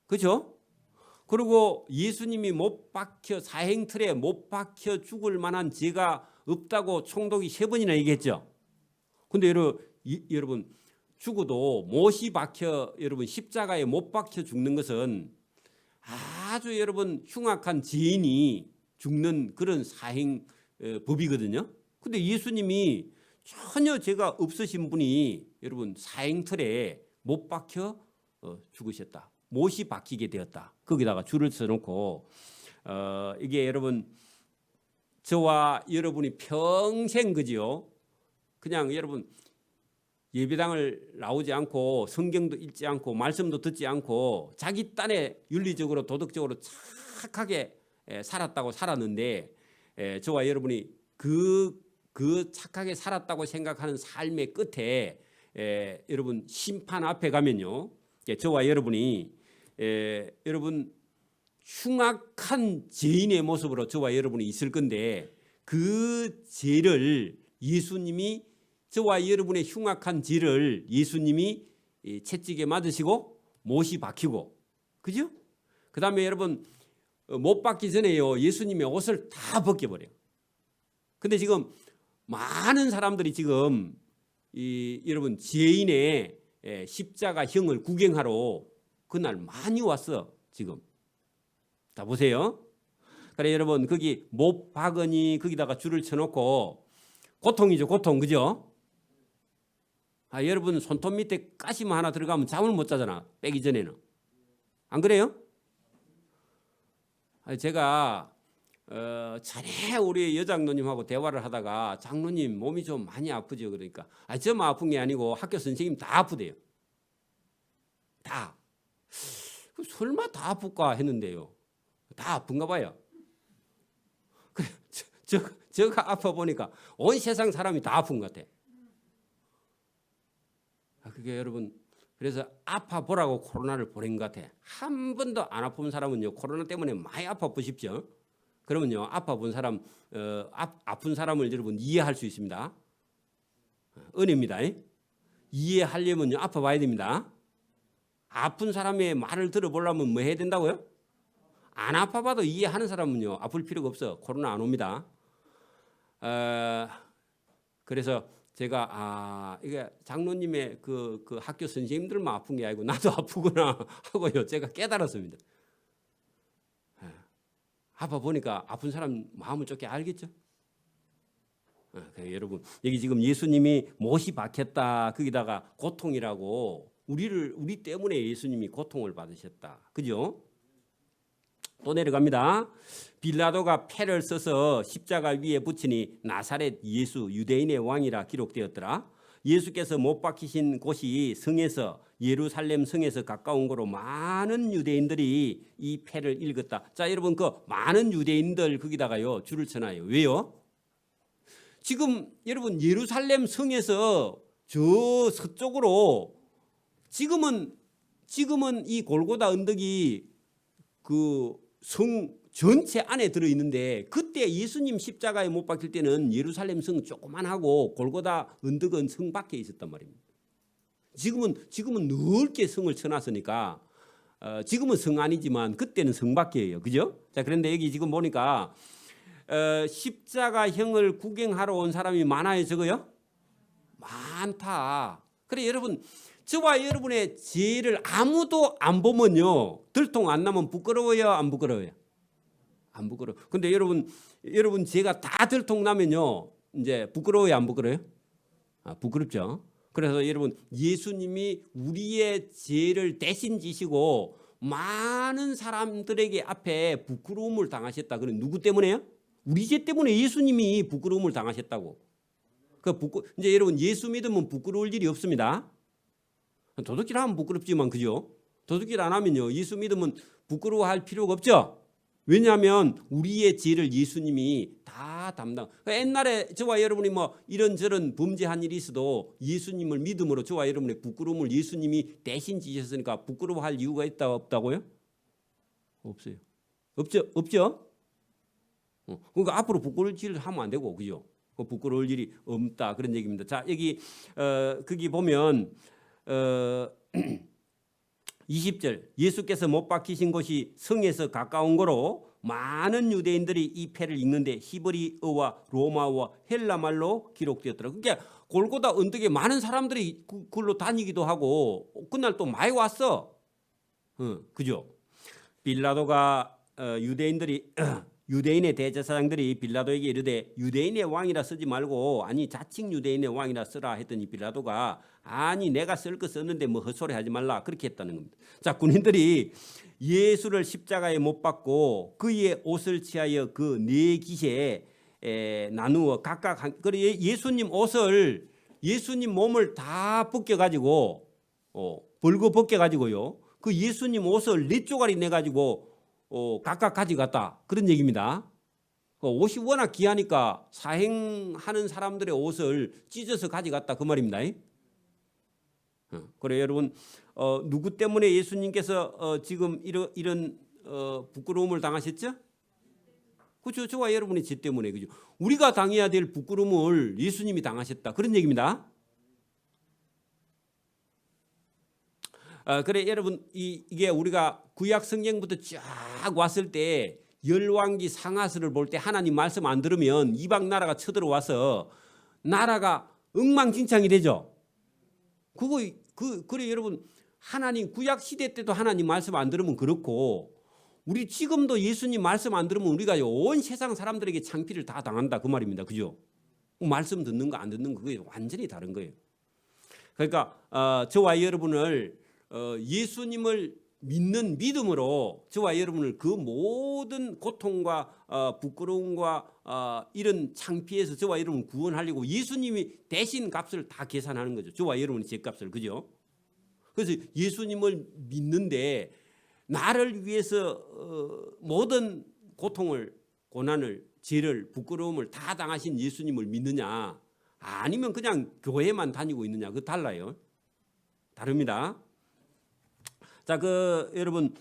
그죠? 그리고 예수님이 못 박혀 사행틀에 못 박혀 죽을 만한 죄가 없다고 총독이 3번이나 얘기했죠. 근데 여러분 죽어도 못이 박혀 여러분 십자가에 못 박혀 죽는 것은 아주 여러분 흉악한 죄인이 죽는 그런 사행 법이거든요. 근데 예수님이 전혀 죄가 없으신 분이 여러분 사행틀에 못 박혀 죽으셨다. 못이 박히게 되었다. 거기다가 줄을 서놓고 이게 여러분 저와 여러분이 평생 그지요. 그냥 여러분 예배당을 나오지 않고 성경도 읽지 않고 말씀도 듣지 않고 자기 딴에 윤리적으로 도덕적으로 착하게 살았다고 살았는데 저와 여러분이 그 착하게 살았다고 생각하는 삶의 끝에 여러분 심판 앞에 가면요. 저와 여러분이 여러분 흉악한 죄인의 모습으로 저와 여러분이 있을 건데 그 죄를 예수님이 저와 여러분의 흉악한 죄를 예수님이 채찍에 맞으시고 못이 박히고 그죠? 그 다음에 여러분 못 박기 전에요 예수님의 옷을 다 벗겨버려요. 근데 지금 많은 사람들이 지금 여러분 죄인의 십자가형을 구경하러 그날 많이 왔어. 지금 다 보세요. 그래 여러분 거기 못 박으니 거기다가 줄을 쳐놓고 고통이죠. 고통 그죠? 여러분 손톱 밑에 가시만 하나 들어가면 잠을 못 자잖아. 빼기 전에는. 안 그래요? 제가 전에 우리 여장로님하고 대화를 하다가 장로님 몸이 좀 많이 아프죠. 그러니까 저만 아픈 게 아니고 학교 선생님 다 아프대요. 다. 설마 다 아플까 했는데요. 다 아픈가 봐요. 그래, 저가 아파 보니까 온 세상 사람이 다 아픈 것 같아. 그게 여러분 그래서 아파 보라고 코로나를 보낸 것 같아. 한 번도 안 아픈 사람은요 코로나 때문에 많이 아파 보십시오. 그러면요 아파 본 사람 아픈 사람을 여러분 이해할 수 있습니다. 은혜입니다. 이해하려면요 아파 봐야 됩니다. 아픈 사람의 말을 들어보려면 뭐 해야 된다고요? 안 아파봐도 이해하는 사람은요 아플 필요가 없어. 코로나 안 옵니다. 그래서 제가 이게 장로님의 그 학교 선생님들만 아픈 게 아니고 나도 아프구나 하고요 제가 깨달았습니다. 아파 보니까 아픈 사람 마음을 좋게 알겠죠? 여러분 여기 지금 예수님이 못이 박혔다 거기다가 고통이라고 우리 때문에 예수님이 고통을 받으셨다. 그죠? 또 내려갑니다. 빌라도가 패를 써서 십자가 위에 붙이니 나사렛 예수 유대인의 왕이라 기록되었더라. 예수께서 못 박히신 곳이 성에서 예루살렘 성에서 가까운 거로 많은 유대인들이 이 패를 읽었다. 자 여러분 그 많은 유대인들 거기다가요 줄을 쳐놔요. 왜요? 지금 여러분 예루살렘 성에서 저 서쪽으로 지금은 이 골고다 언덕이 그 성 전체 안에 들어 있는데 그때 예수님 십자가에 못 박힐 때는 예루살렘 성 조그만하고 골고다 언덕은 성 밖에 있었단 말입니다. 지금은 넓게 성을 쳐놨으니까 지금은 성 아니지만 그때는 성 밖이에요. 그죠? 자 그런데 여기 지금 보니까 십자가형을 구경하러 온 사람이 많아요. 적어요? 많다. 그래 여러분 저와 여러분의 죄를 아무도 안 보면요 들통 안 나면 부끄러워요 안 부끄러워요? 안 부끄러워. 근데 여러분 죄가 다 들통 나면요 이제 부끄러워요 안 부끄러워요? 부끄럽죠. 그래서 여러분 예수님이 우리의 죄를 대신 지시고 많은 사람들에게 앞에 부끄러움을 당하셨다. 그럼 누구 때문에요? 우리 죄 때문에 예수님이 부끄러움을 당하셨다고. 이제 여러분 예수 믿으면 부끄러울 일이 없습니다. 도둑질 하면 부끄럽지만 그죠? 도둑질 안 하면요 예수 믿으면 부끄러워할 필요가 없죠. 왜냐하면 우리의 죄를 예수님이 다 담당. 옛날에 저와 여러분이 뭐 이런저런 범죄한 일이 있어도 예수님을 믿음으로 저와 여러분의 부끄러움을 예수님이 대신 지셨으니까 부끄러워할 이유가 있다 없다고요? 없어요. 없죠? 그러니까 앞으로 부끄러울 일을 하면 안 되고 그죠? 부끄러울 일이 없다 그런 얘기입니다. 자 여기 거기 보면 20절 예수께서 못 박히신 곳이 성에서 가까운 거로 많은 유대인들이 이 패를 읽는데 히브리어와 로마어와 헬라말로 기록되었더라고요. 그러니까 골고다 언덕에 많은 사람들이 그걸로 다니기도 하고 그날 또 많이 왔어. 그죠? 빌라도가 유대인의 대제사장들이 빌라도에게 이르되 유대인의 왕이라 쓰지 말고 아니 자칭 유대인의 왕이라 쓰라 했더니 빌라도가 아니 내가 쓸 거 썼는데 뭐 헛소리 하지 말라 그렇게 했다는 겁니다. 자 군인들이 예수를 십자가에 못 박고 그의 옷을 취하여 그 네 깃에 나누어 각각 예수님 옷을 예수님 몸을 다 벗겨가지고 벌거 벗겨가지고요 그 예수님 옷을 네 쪼가리 내가지고 각각 가져갔다 그런 얘기입니다. 옷이 워낙 귀하니까 사행하는 사람들의 옷을 찢어서 가져갔다 그 말입니다. 그래 여러분 누구 때문에 예수님께서 지금 이런 부끄러움을 당하셨죠? 그렇죠. 저와 여러분의 죄 때문에 그죠. 우리가 당해야 될 부끄러움을 예수님이 당하셨다 그런 얘기입니다. 그래 여러분 이게 우리가 구약 성경부터 쫙 왔을 때 열왕기 상하스를 볼 때 하나님 말씀 안 들으면 이방 나라가 쳐들어와서 나라가 엉망진창이 되죠. 그래 여러분, 하나님 구약 시대 때도 하나님 말씀 안 들으면 그렇고, 우리 지금도 예수님 말씀 안 들으면 우리가 온 세상 사람들에게 창피를 다 당한다 그 말입니다. 그죠? 말씀 듣는 거 안 듣는 거 그게 완전히 다른 거예요. 그러니까 저와 여러분을 예수님을 믿는 믿음으로 저와 여러분을 그 모든 고통과 부끄러움과 이런 창피에서 저와 여러분 구원하려고 예수님이 대신 값을 다 계산하는 거죠. 저와 여러분의 죄값을. 그죠? 그래서 예수님을 믿는데 나를 위해서 모든 고통을, 고난을, 죄를, 부끄러움을 다 당하신 예수님을 믿느냐, 아니면 그냥 교회만 다니고 있느냐, 그거 달라요. 다릅니다. 자, 여러분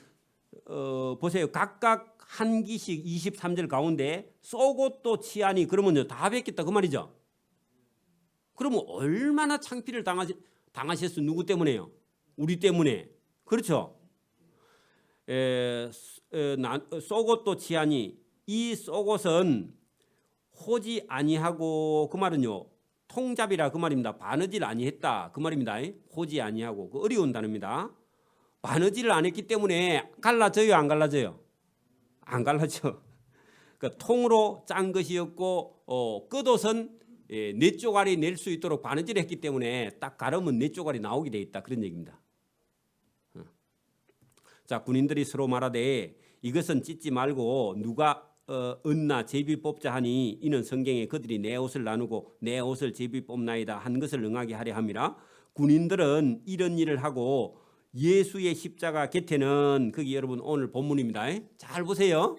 보세요. 각각 한 기씩 23절 가운데 쏘고 또 치하니, 그러면요 다 뵙겠다 그 말이죠. 그러면 얼마나 창피를 당하셨어? 누구 때문에요? 우리 때문에. 그렇죠? 쏘고 치하니, 이 쏘곳은 호지 아니하고, 그 말은요 통잡이라 그 말입니다. 바느질 아니했다 그 말입니다. 호지 아니하고, 그 어려운 단어입니다. 바느질을 안 했기 때문에 갈라져요, 안 갈라져요? 안 갈라져. 그러니까 통으로 짠 것이었고, 끝옷은 네 쪼가리 낼 수 있도록 바느질을 했기 때문에 딱 가르면 네 쪼가리 나오게 돼 있다, 그런 얘기입니다. 자, 군인들이 서로 말하되 이것은 찢지 말고 누가 얻나 제비 뽑자 하니, 이는 성경에 그들이 내 옷을 나누고 내 옷을 제비 뽑나이다 한 것을 응하게 하려 함이라. 군인들은 이런 일을 하고 예수의 십자가 곁에는, 거기 여러분 오늘 본문입니다. 잘 보세요.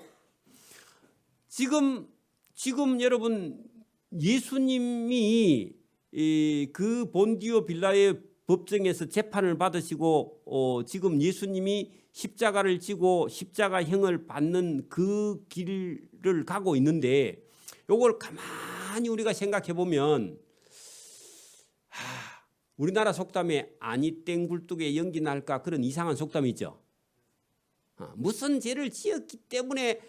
지금 여러분 예수님이 그 본디오 빌라의 법정에서 재판을 받으시고 지금 예수님이 십자가를 지고 십자가형을 받는 그 길을 가고 있는데, 요걸 가만히 우리가 생각해 보면 우리나라 속담에 아니 땡 굴뚝에 연기 날까, 그런 이상한 속담이 있죠. 무슨 죄를 지었기 때문에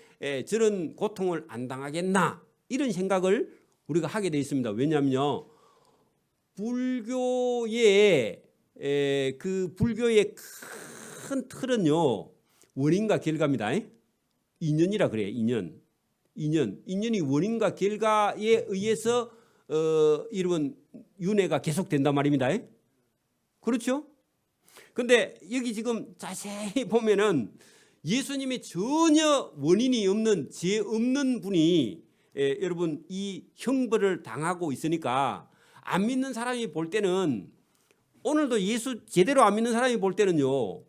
저런 고통을 안 당하겠나, 이런 생각을 우리가 하게 돼 있습니다. 왜냐하면요, 불교의 큰 틀은요 원인과 결과입니다. 인연이라 그래요. 인연이 원인과 결과에 의해서 이런 윤회가 계속된단 말입니다. 그렇죠? 근데 여기 지금 자세히 보면은 예수님이 전혀 원인이 없는, 죄 없는 분이 여러분 이 형벌을 당하고 있으니까, 안 믿는 사람이 볼 때는, 오늘도 예수 제대로 안 믿는 사람이 볼 때는요,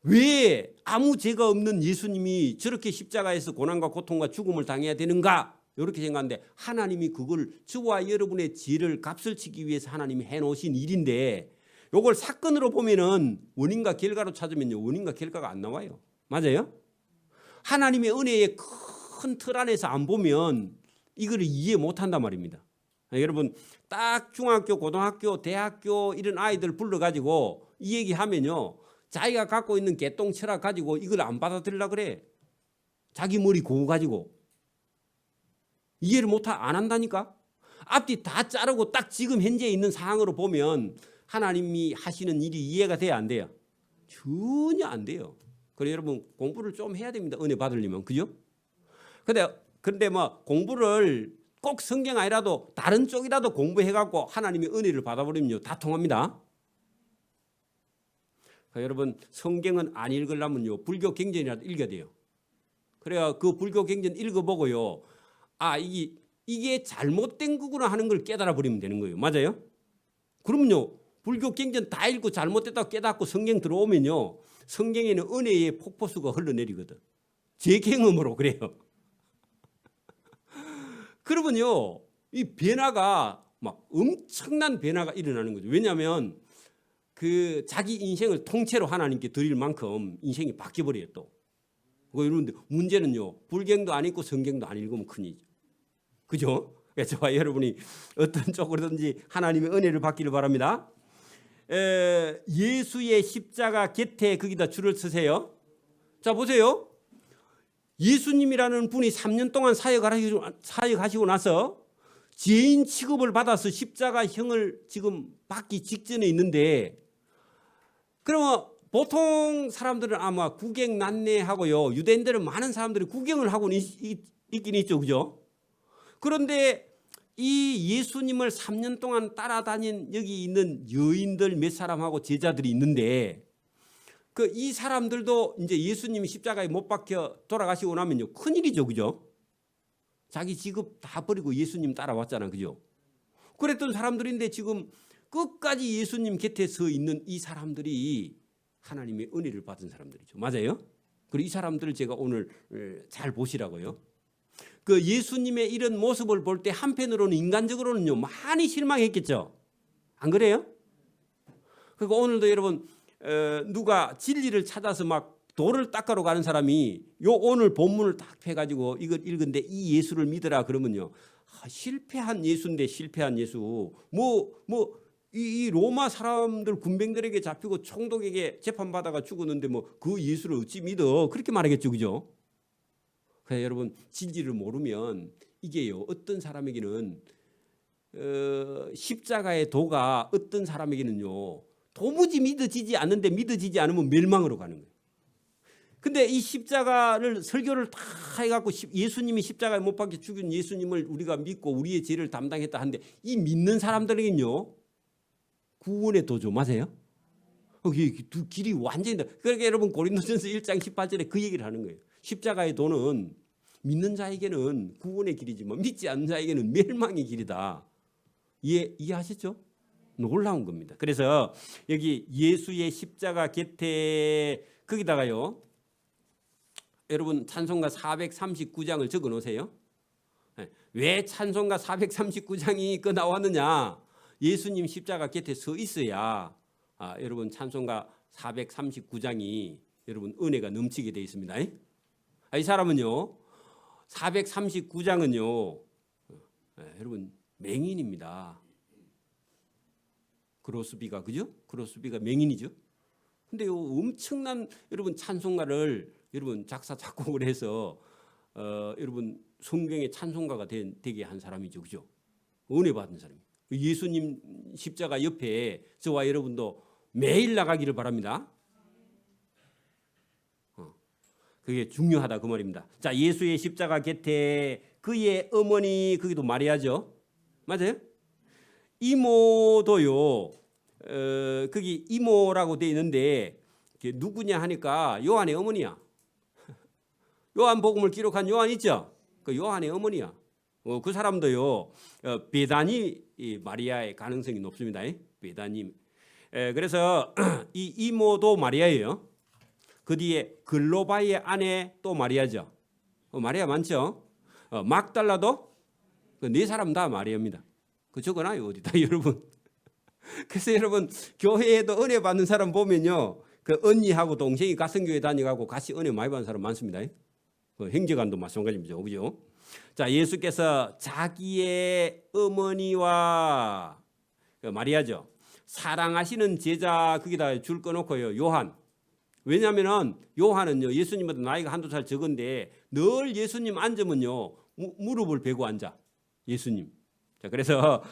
왜 아무 죄가 없는 예수님이 저렇게 십자가에서 고난과 고통과 죽음을 당해야 되는가, 이렇게 생각하는데, 하나님이 그걸 저와 여러분의 죄를 값을 치기 위해서 하나님이 해놓으신 일인데, 이걸 사건으로 보면은 원인과 결과로 찾으면요 원인과 결과가 안 나와요. 맞아요? 하나님의 은혜의 큰 틀 안에서 안 보면 이걸 이해 못한단 말입니다. 여러분 딱 중학교, 고등학교, 대학교 이런 아이들 불러가지고 이 얘기하면요, 자기가 갖고 있는 개똥 철학 가지고 이걸 안 받아들이려고 그래. 자기 머리 고우 가지고 이해를 안 한다니까. 앞뒤 다 자르고 딱 지금 현재 있는 상황으로 보면 하나님이 하시는 일이 이해가 돼야 안 돼요? 전혀 안 돼요. 그래서 여러분 공부를 좀 해야 됩니다. 은혜 받으려면. 그죠? 근데 뭐 공부를 꼭 성경 아니라도 다른 쪽이라도 공부해갖고 하나님의 은혜를 받아버리면요 다 통합니다. 그러니까 여러분 성경은 안 읽으려면요 불교 경전이라도 읽어야 돼요. 그래야 그 불교 경전 읽어보고요, 이게 잘못된 거구나 하는 걸 깨달아 버리면 되는 거예요. 맞아요? 그러면요 불교 경전 다 읽고 잘못됐다고 깨닫고 성경 들어오면요, 성경에는 은혜의 폭포수가 흘러내리거든. 제 경험으로 그래요. 그러면요 이 변화가 막 엄청난 변화가 일어나는 거죠. 왜냐하면 그 자기 인생을 통째로 하나님께 드릴 만큼 인생이 바뀌어버려요. 또 여러분들 문제는요, 불경도 안 읽고 성경도 안 읽으면 큰일이죠. 그죠? 저와 여러분이 어떤 쪽으로든지 하나님의 은혜를 받기를 바랍니다. 예수의 십자가 곁에, 거기다 줄을 쓰세요. 자 보세요. 예수님이라는 분이 3년 동안 사역하시고 나서 죄인 취급을 받아서 십자가형을 지금 받기 직전에 있는데, 그러면 보통 사람들은 아마 구경 난내하고요. 유대인들은 많은 사람들이 구경을 하고는 있긴 있죠, 그죠? 그런데 이 예수님을 3년 동안 따라다닌 여기 있는 여인들 몇 사람하고 제자들이 있는데 이 사람들도 이제 예수님이 십자가에 못 박혀 돌아가시고 나면요 큰일이죠, 그죠? 자기 직업 다 버리고 예수님 따라왔잖아, 그죠? 그랬던 사람들인데 지금 끝까지 예수님 곁에 서 있는 이 사람들이 하나님의 은혜를 받은 사람들이죠. 맞아요? 그리고 이 사람들을 제가 오늘 잘 보시라고요. 그 예수님의 이런 모습을 볼 때 한편으로는 인간적으로는요 많이 실망했겠죠. 안 그래요? 그리고 오늘도 여러분 누가 진리를 찾아서 막 돌을 닦아러 가는 사람이 요 오늘 본문을 딱 펴가지고 이걸 읽은데 이 예수를 믿으라 그러면요 실패한 예수인데 실패한 예수 이 로마 사람들 군병들에게 잡히고 총독에게 재판받아가 죽었는데 뭐 그 예수를 어찌 믿어 그렇게 말하겠죠, 그죠? 그래서 여러분 진리를 모르면 이게요 어떤 사람에게는 십자가의 도가 어떤 사람에게는요 도무지 믿어지지 않는데 믿어지지 않으면 멸망으로 가는 거예요. 근데 이 십자가를 설교를 다 해갖고 예수님이 십자가에 못 박혀 죽인 예수님을 우리가 믿고 우리의 죄를 담당했다 하는데 이 믿는 사람들에게는요 구원의 도죠. 맞아요? 두 길이 완전히 그러니까 여러분 고린도전서 1장 18절에 그 얘기를 하는 거예요. 십자가의 도는 믿는 자에게는 구원의 길이지만 믿지 않는 자에게는 멸망의 길이다. 이해하셨죠? 놀라운 겁니다. 그래서 여기 예수의 십자가 곁에 거기다가요. 여러분 찬송가 439장을 적어 놓으세요. 왜 찬송가 439장이 나왔느냐? 예수님 십자가 곁에 서 있어야 여러분 찬송가 439장이 여러분 은혜가 넘치게 되어 있습니다. 이 사람은요 439장은요 여러분 맹인입니다. 그로스비가 그죠? 그로스비가 맹인이죠. 근데 엄청난 여러분 찬송가를 여러분 작사 작곡을 해서 여러분 성경의 찬송가가 되게 한 사람이죠, 그죠? 은혜 받은 사람이. 예수님 십자가 옆에 저와 여러분도 매일 나가기를 바랍니다. 그게 중요하다 그 말입니다. 자, 예수의 십자가 곁에 그의 어머니 거기도 마리아죠, 맞아요? 이모도요. 거기 이모라고 돼 있는데 누구냐 하니까 요한의 어머니야. 요한복음을 기록한 요한 있죠? 그 요한의 어머니야. 그 사람도요. 베다니 마리아의 가능성이 높습니다. 베다니. 그래서 이 이모도 마리아예요. 그 뒤에 글로바의 아내 또 마리아죠. 마리아 많죠? 막달라도 그 네 사람 다 마리아입니다. 그 적어놔요 어디다 여러분. 그래서 여러분 교회에도 은혜 받는 사람 보면요 그 언니하고 동생이 가성교회 다니고 같이 은혜 많이 받는 사람 많습니다. 그 행제관도 마찬가지입니다, 그죠? 자, 예수께서 자기의 어머니와 마리아죠 사랑하시는 제자 거기다 줄 꺼놓고요 요한. 왜냐하면은 요한은요 예수님보다 나이가 한두 살 적은데 늘 예수님 앉으면요 무릎을 베고 앉아 예수님. 자, 그래서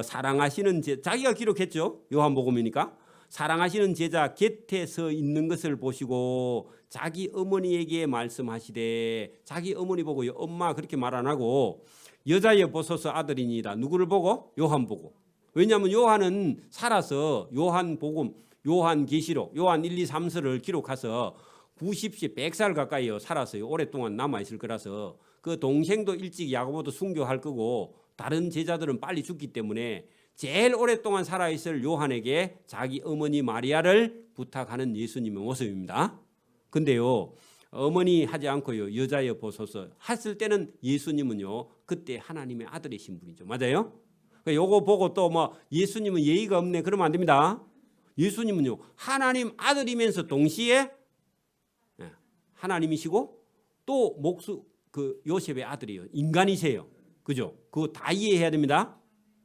사랑하시는 자기가 기록했죠. 요한복음이니까 사랑하시는 제자 곁에 서 있는 것을 보시고 자기 어머니에게 말씀하시되 자기 어머니 보고요 엄마 그렇게 말 안 하고 여자여 보소서 아들이니이다. 누구를 보고? 요한 보고. 왜냐하면 요한은 살아서 요한복음, 요한계시록, 요한 1, 2, 3서를 기록해서 90세 100살 가까이 살았어요. 오랫동안 남아있을 거라서 그 동생도 일찍 야고보도 순교할 거고 다른 제자들은 빨리 죽기 때문에 제일 오랫동안 살아있을 요한에게 자기 어머니 마리아를 부탁하는 예수님의 모습입니다. 근데요 어머니 하지 않고요 여자여 보소서 했을 때는 예수님은요 그때 하나님의 아들이신 분이죠. 맞아요? 요거 보고 또 뭐 예수님은 예의가 없네 그러면 안 됩니다. 예수님은요 하나님 아들이면서 동시에 하나님이시고 또 그 요셉의 아들이에요. 인간이세요. 그죠? 그거 다 이해해야 됩니다.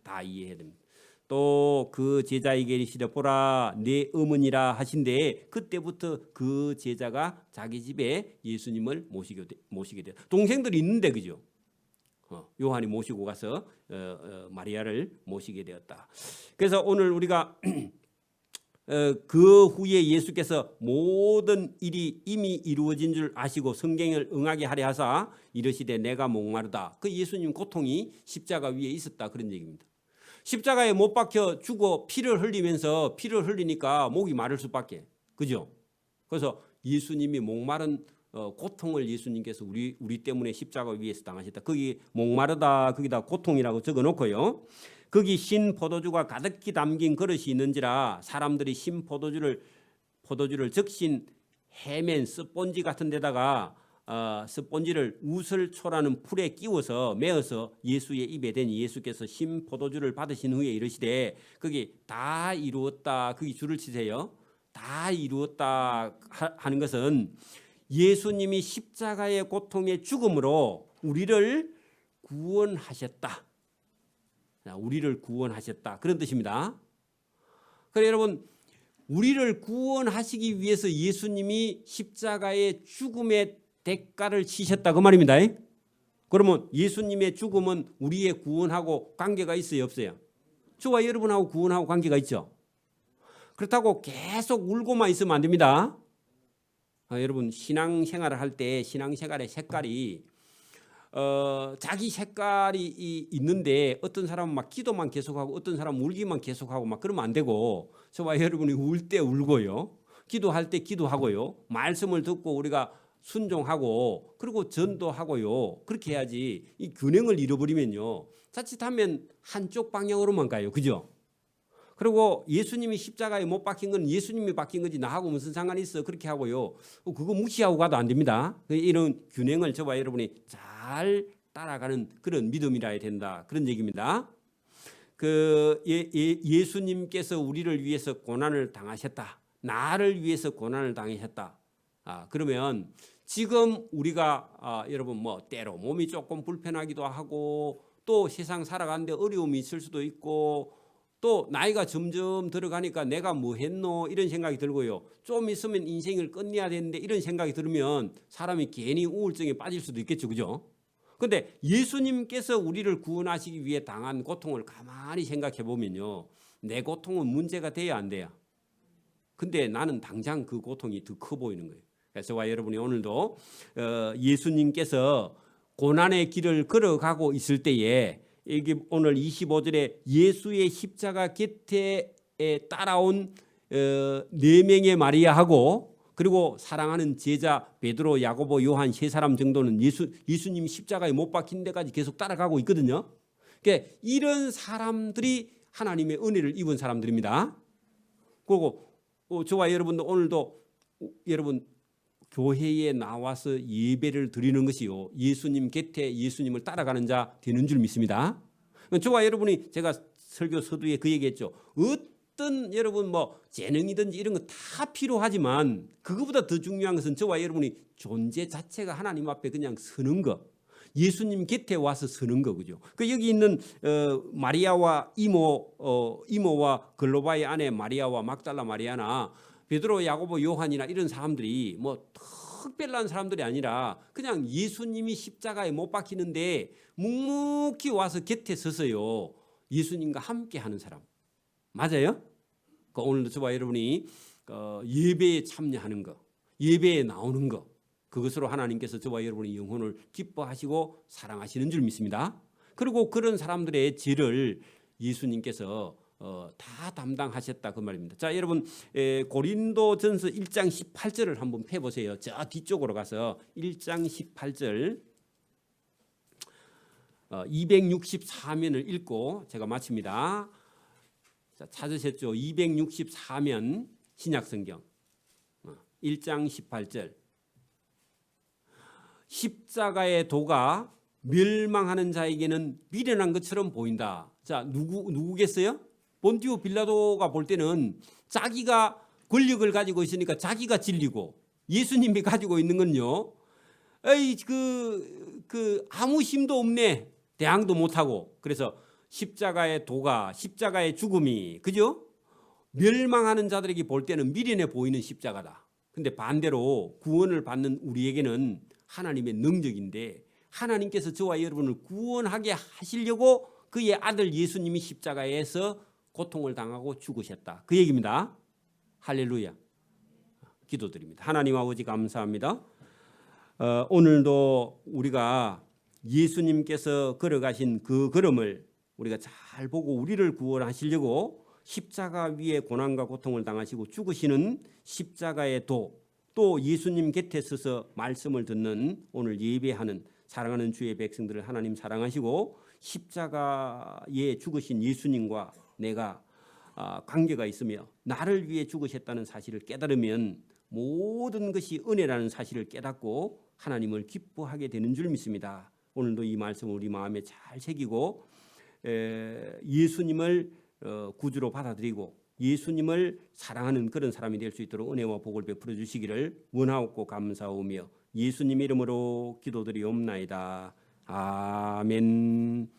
다 이해해야 됩니다. 또 그 제자에게 이르시되 보라 내 어머니라 하신데 그때부터 그 제자가 자기 집에 예수님을 모시게 돼요. 동생들이 있는데 그죠? 요한이 모시고 가서 마리아를 모시게 되었다. 그래서 오늘 우리가 그 후에 예수께서 모든 일이 이미 이루어진 줄 아시고 성경을 응하게 하려 하사 이르시되 내가 목마르다. 그 예수님 고통이 십자가 위에 있었다 그런 얘기입니다. 십자가에 못 박혀 죽어 피를 흘리면서 피를 흘리니까 목이 마를 수밖에. 그죠? 그래서 예수님이 목마른 고통을 예수님께서 우리 때문에 십자가 위에서 당하셨다. 거기 목마르다 거기다 고통이라고 적어놓고요. 거기 신 포도주가 가득히 담긴 그릇이 있는지라 사람들이 신 포도주를 적신 해맨 스펀지 같은 데다가 스펀지를 우슬초라는 풀에 끼워서 메어서 예수의 입에 대니 예수께서 신 포도주를 받으신 후에 이르시되 거기 다 이루었다. 거기 줄을 치세요. 다 이루었다 하는 것은 예수님이 십자가의 고통의 죽음으로 우리를 구원하셨다. 우리를 구원하셨다. 그런 뜻입니다. 그래서 여러분 우리를 구원하시기 위해서 예수님이 십자가의 죽음의 대가를 치셨다 그 말입니다. 그러면 예수님의 죽음은 우리의 구원하고 관계가 있어요 없어요? 저와 여러분하고 구원하고 관계가 있죠. 그렇다고 계속 울고만 있으면 안 됩니다. 여러분 신앙생활을 할 때 신앙생활의 색깔이 자기 색깔이 있는데 어떤 사람은 막 기도만 계속하고 어떤 사람은 울기만 계속하고 막 그러면 안 되고 저와 여러분이 울 때 울고요. 기도할 때 기도하고요. 말씀을 듣고 우리가 순종하고 그리고 전도하고요. 그렇게 해야지 이 균형을 잃어버리면요. 자칫하면 한쪽 방향으로만 가요. 그죠? 그리고 예수님이 십자가에 못 박힌 건 예수님이 박힌 거지 나하고 무슨 상관이 있어 그렇게 하고요. 그거 무시하고 가도 안 됩니다. 이런 균형을 저와 여러분이 잘 따라가는 그런 믿음이라 해야 된다. 그런 얘기입니다. 예수님께서 우리를 위해서 고난을 당하셨다. 나를 위해서 고난을 당하셨다. 그러면 지금 우리가 여러분 뭐 때로 몸이 조금 불편하기도 하고 또 세상 살아가는데 어려움이 있을 수도 있고 또 나이가 점점 들어가니까 내가 뭐 했노 이런 생각이 들고요. 좀 있으면 인생을 끝내야 되는데 이런 생각이 들면 사람이 괜히 우울증에 빠질 수도 있겠죠. 그죠? 근데 예수님께서 우리를 구원하시기 위해 당한 고통을 가만히 생각해 보면요. 내 고통은 문제가 돼야 안 돼요. 근데 나는 당장 그 고통이 더 커 보이는 거예요. 그래서 저와 여러분이 오늘도 예수님께서 고난의 길을 걸어가고 있을 때에 이게 오늘 25절에 예수의 십자가 곁에 따라온 4명의 마리아하고 그리고 사랑하는 제자 베드로, 야고보, 요한 3사람 정도는 예수님 십자가에 못 박힌 데까지 계속 따라가고 있거든요. 그러니까 이런 사람들이 하나님의 은혜를 입은 사람들입니다. 그리고 저와 여러분도 오늘도 여러분 교회에 나와서 예배를 드리는 것이요 예수님 곁에 예수님을 따라가는 자 되는 줄 믿습니다. 저와 여러분이 제가 설교 서두에 그 얘기했죠. 어떤 여러분 뭐 재능이든지 이런 거 다 필요하지만 그거보다 더 중요한 것은 저와 여러분이 존재 자체가 하나님 앞에 그냥 서는 거. 예수님 곁에 와서 서는 거 그죠. 여기 있는 마리아와 이모와 글로바의 아내 마리아와 막달라 마리아나 베드로, 야고보, 요한이나 이런 사람들이 뭐 특별한 사람들이 아니라 그냥 예수님이 십자가에 못 박히는데 묵묵히 와서 곁에 서서요. 예수님과 함께 하는 사람. 맞아요? 오늘도 저와 여러분이 예배에 참여하는 거, 예배에 나오는 거 그것으로 하나님께서 저와 여러분의 영혼을 기뻐하시고 사랑하시는 줄 믿습니다. 그리고 그런 사람들의 죄를 예수님께서 다 담당하셨다 그 말입니다. 자, 여러분 고린도전서 1장 18절을 한번 펴보세요. 저 뒤쪽으로 가서 1장 18절 264면을 읽고 제가 마칩니다. 자, 찾으셨죠? 264면 신약성경 1장 18절 십자가의 도가 멸망하는 자에게는 미련한 것처럼 보인다. 자, 누구겠어요? 본디오 빌라도가 볼 때는 자기가 권력을 가지고 있으니까 자기가 진리고 예수님이 가지고 있는 건요. 에이 그 아무 힘도 없네. 대항도 못하고. 그래서 십자가의 도가 십자가의 죽음이 그죠? 멸망하는 자들에게 볼 때는 미련해 보이는 십자가다. 근데 반대로 구원을 받는 우리에게는 하나님의 능력인데 하나님께서 저와 여러분을 구원하게 하시려고 그의 아들 예수님이 십자가에서 고통을 당하고 죽으셨다. 그 얘기입니다. 할렐루야. 기도드립니다. 하나님 아버지 감사합니다. 오늘도 우리가 예수님께서 걸어가신 그 걸음을 우리가 잘 보고 우리를 구원하시려고 십자가 위에 고난과 고통을 당하시고 죽으시는 십자가의 도, 또 예수님 곁에 서서 말씀을 듣는 오늘 예배하는 사랑하는 주의 백성들을 하나님 사랑하시고 십자가에 죽으신 예수님과 내가 관계가 있으며 나를 위해 죽으셨다는 사실을 깨달으면 모든 것이 은혜라는 사실을 깨닫고 하나님을 기뻐하게 되는 줄 믿습니다. 오늘도 이 말씀을 우리 마음에 잘 새기고 예수님을 구주로 받아들이고 예수님을 사랑하는 그런 사람이 될 수 있도록 은혜와 복을 베풀어 주시기를 원하옵고 감사하오며 예수님 이름으로 기도드리옵나이다. 아멘.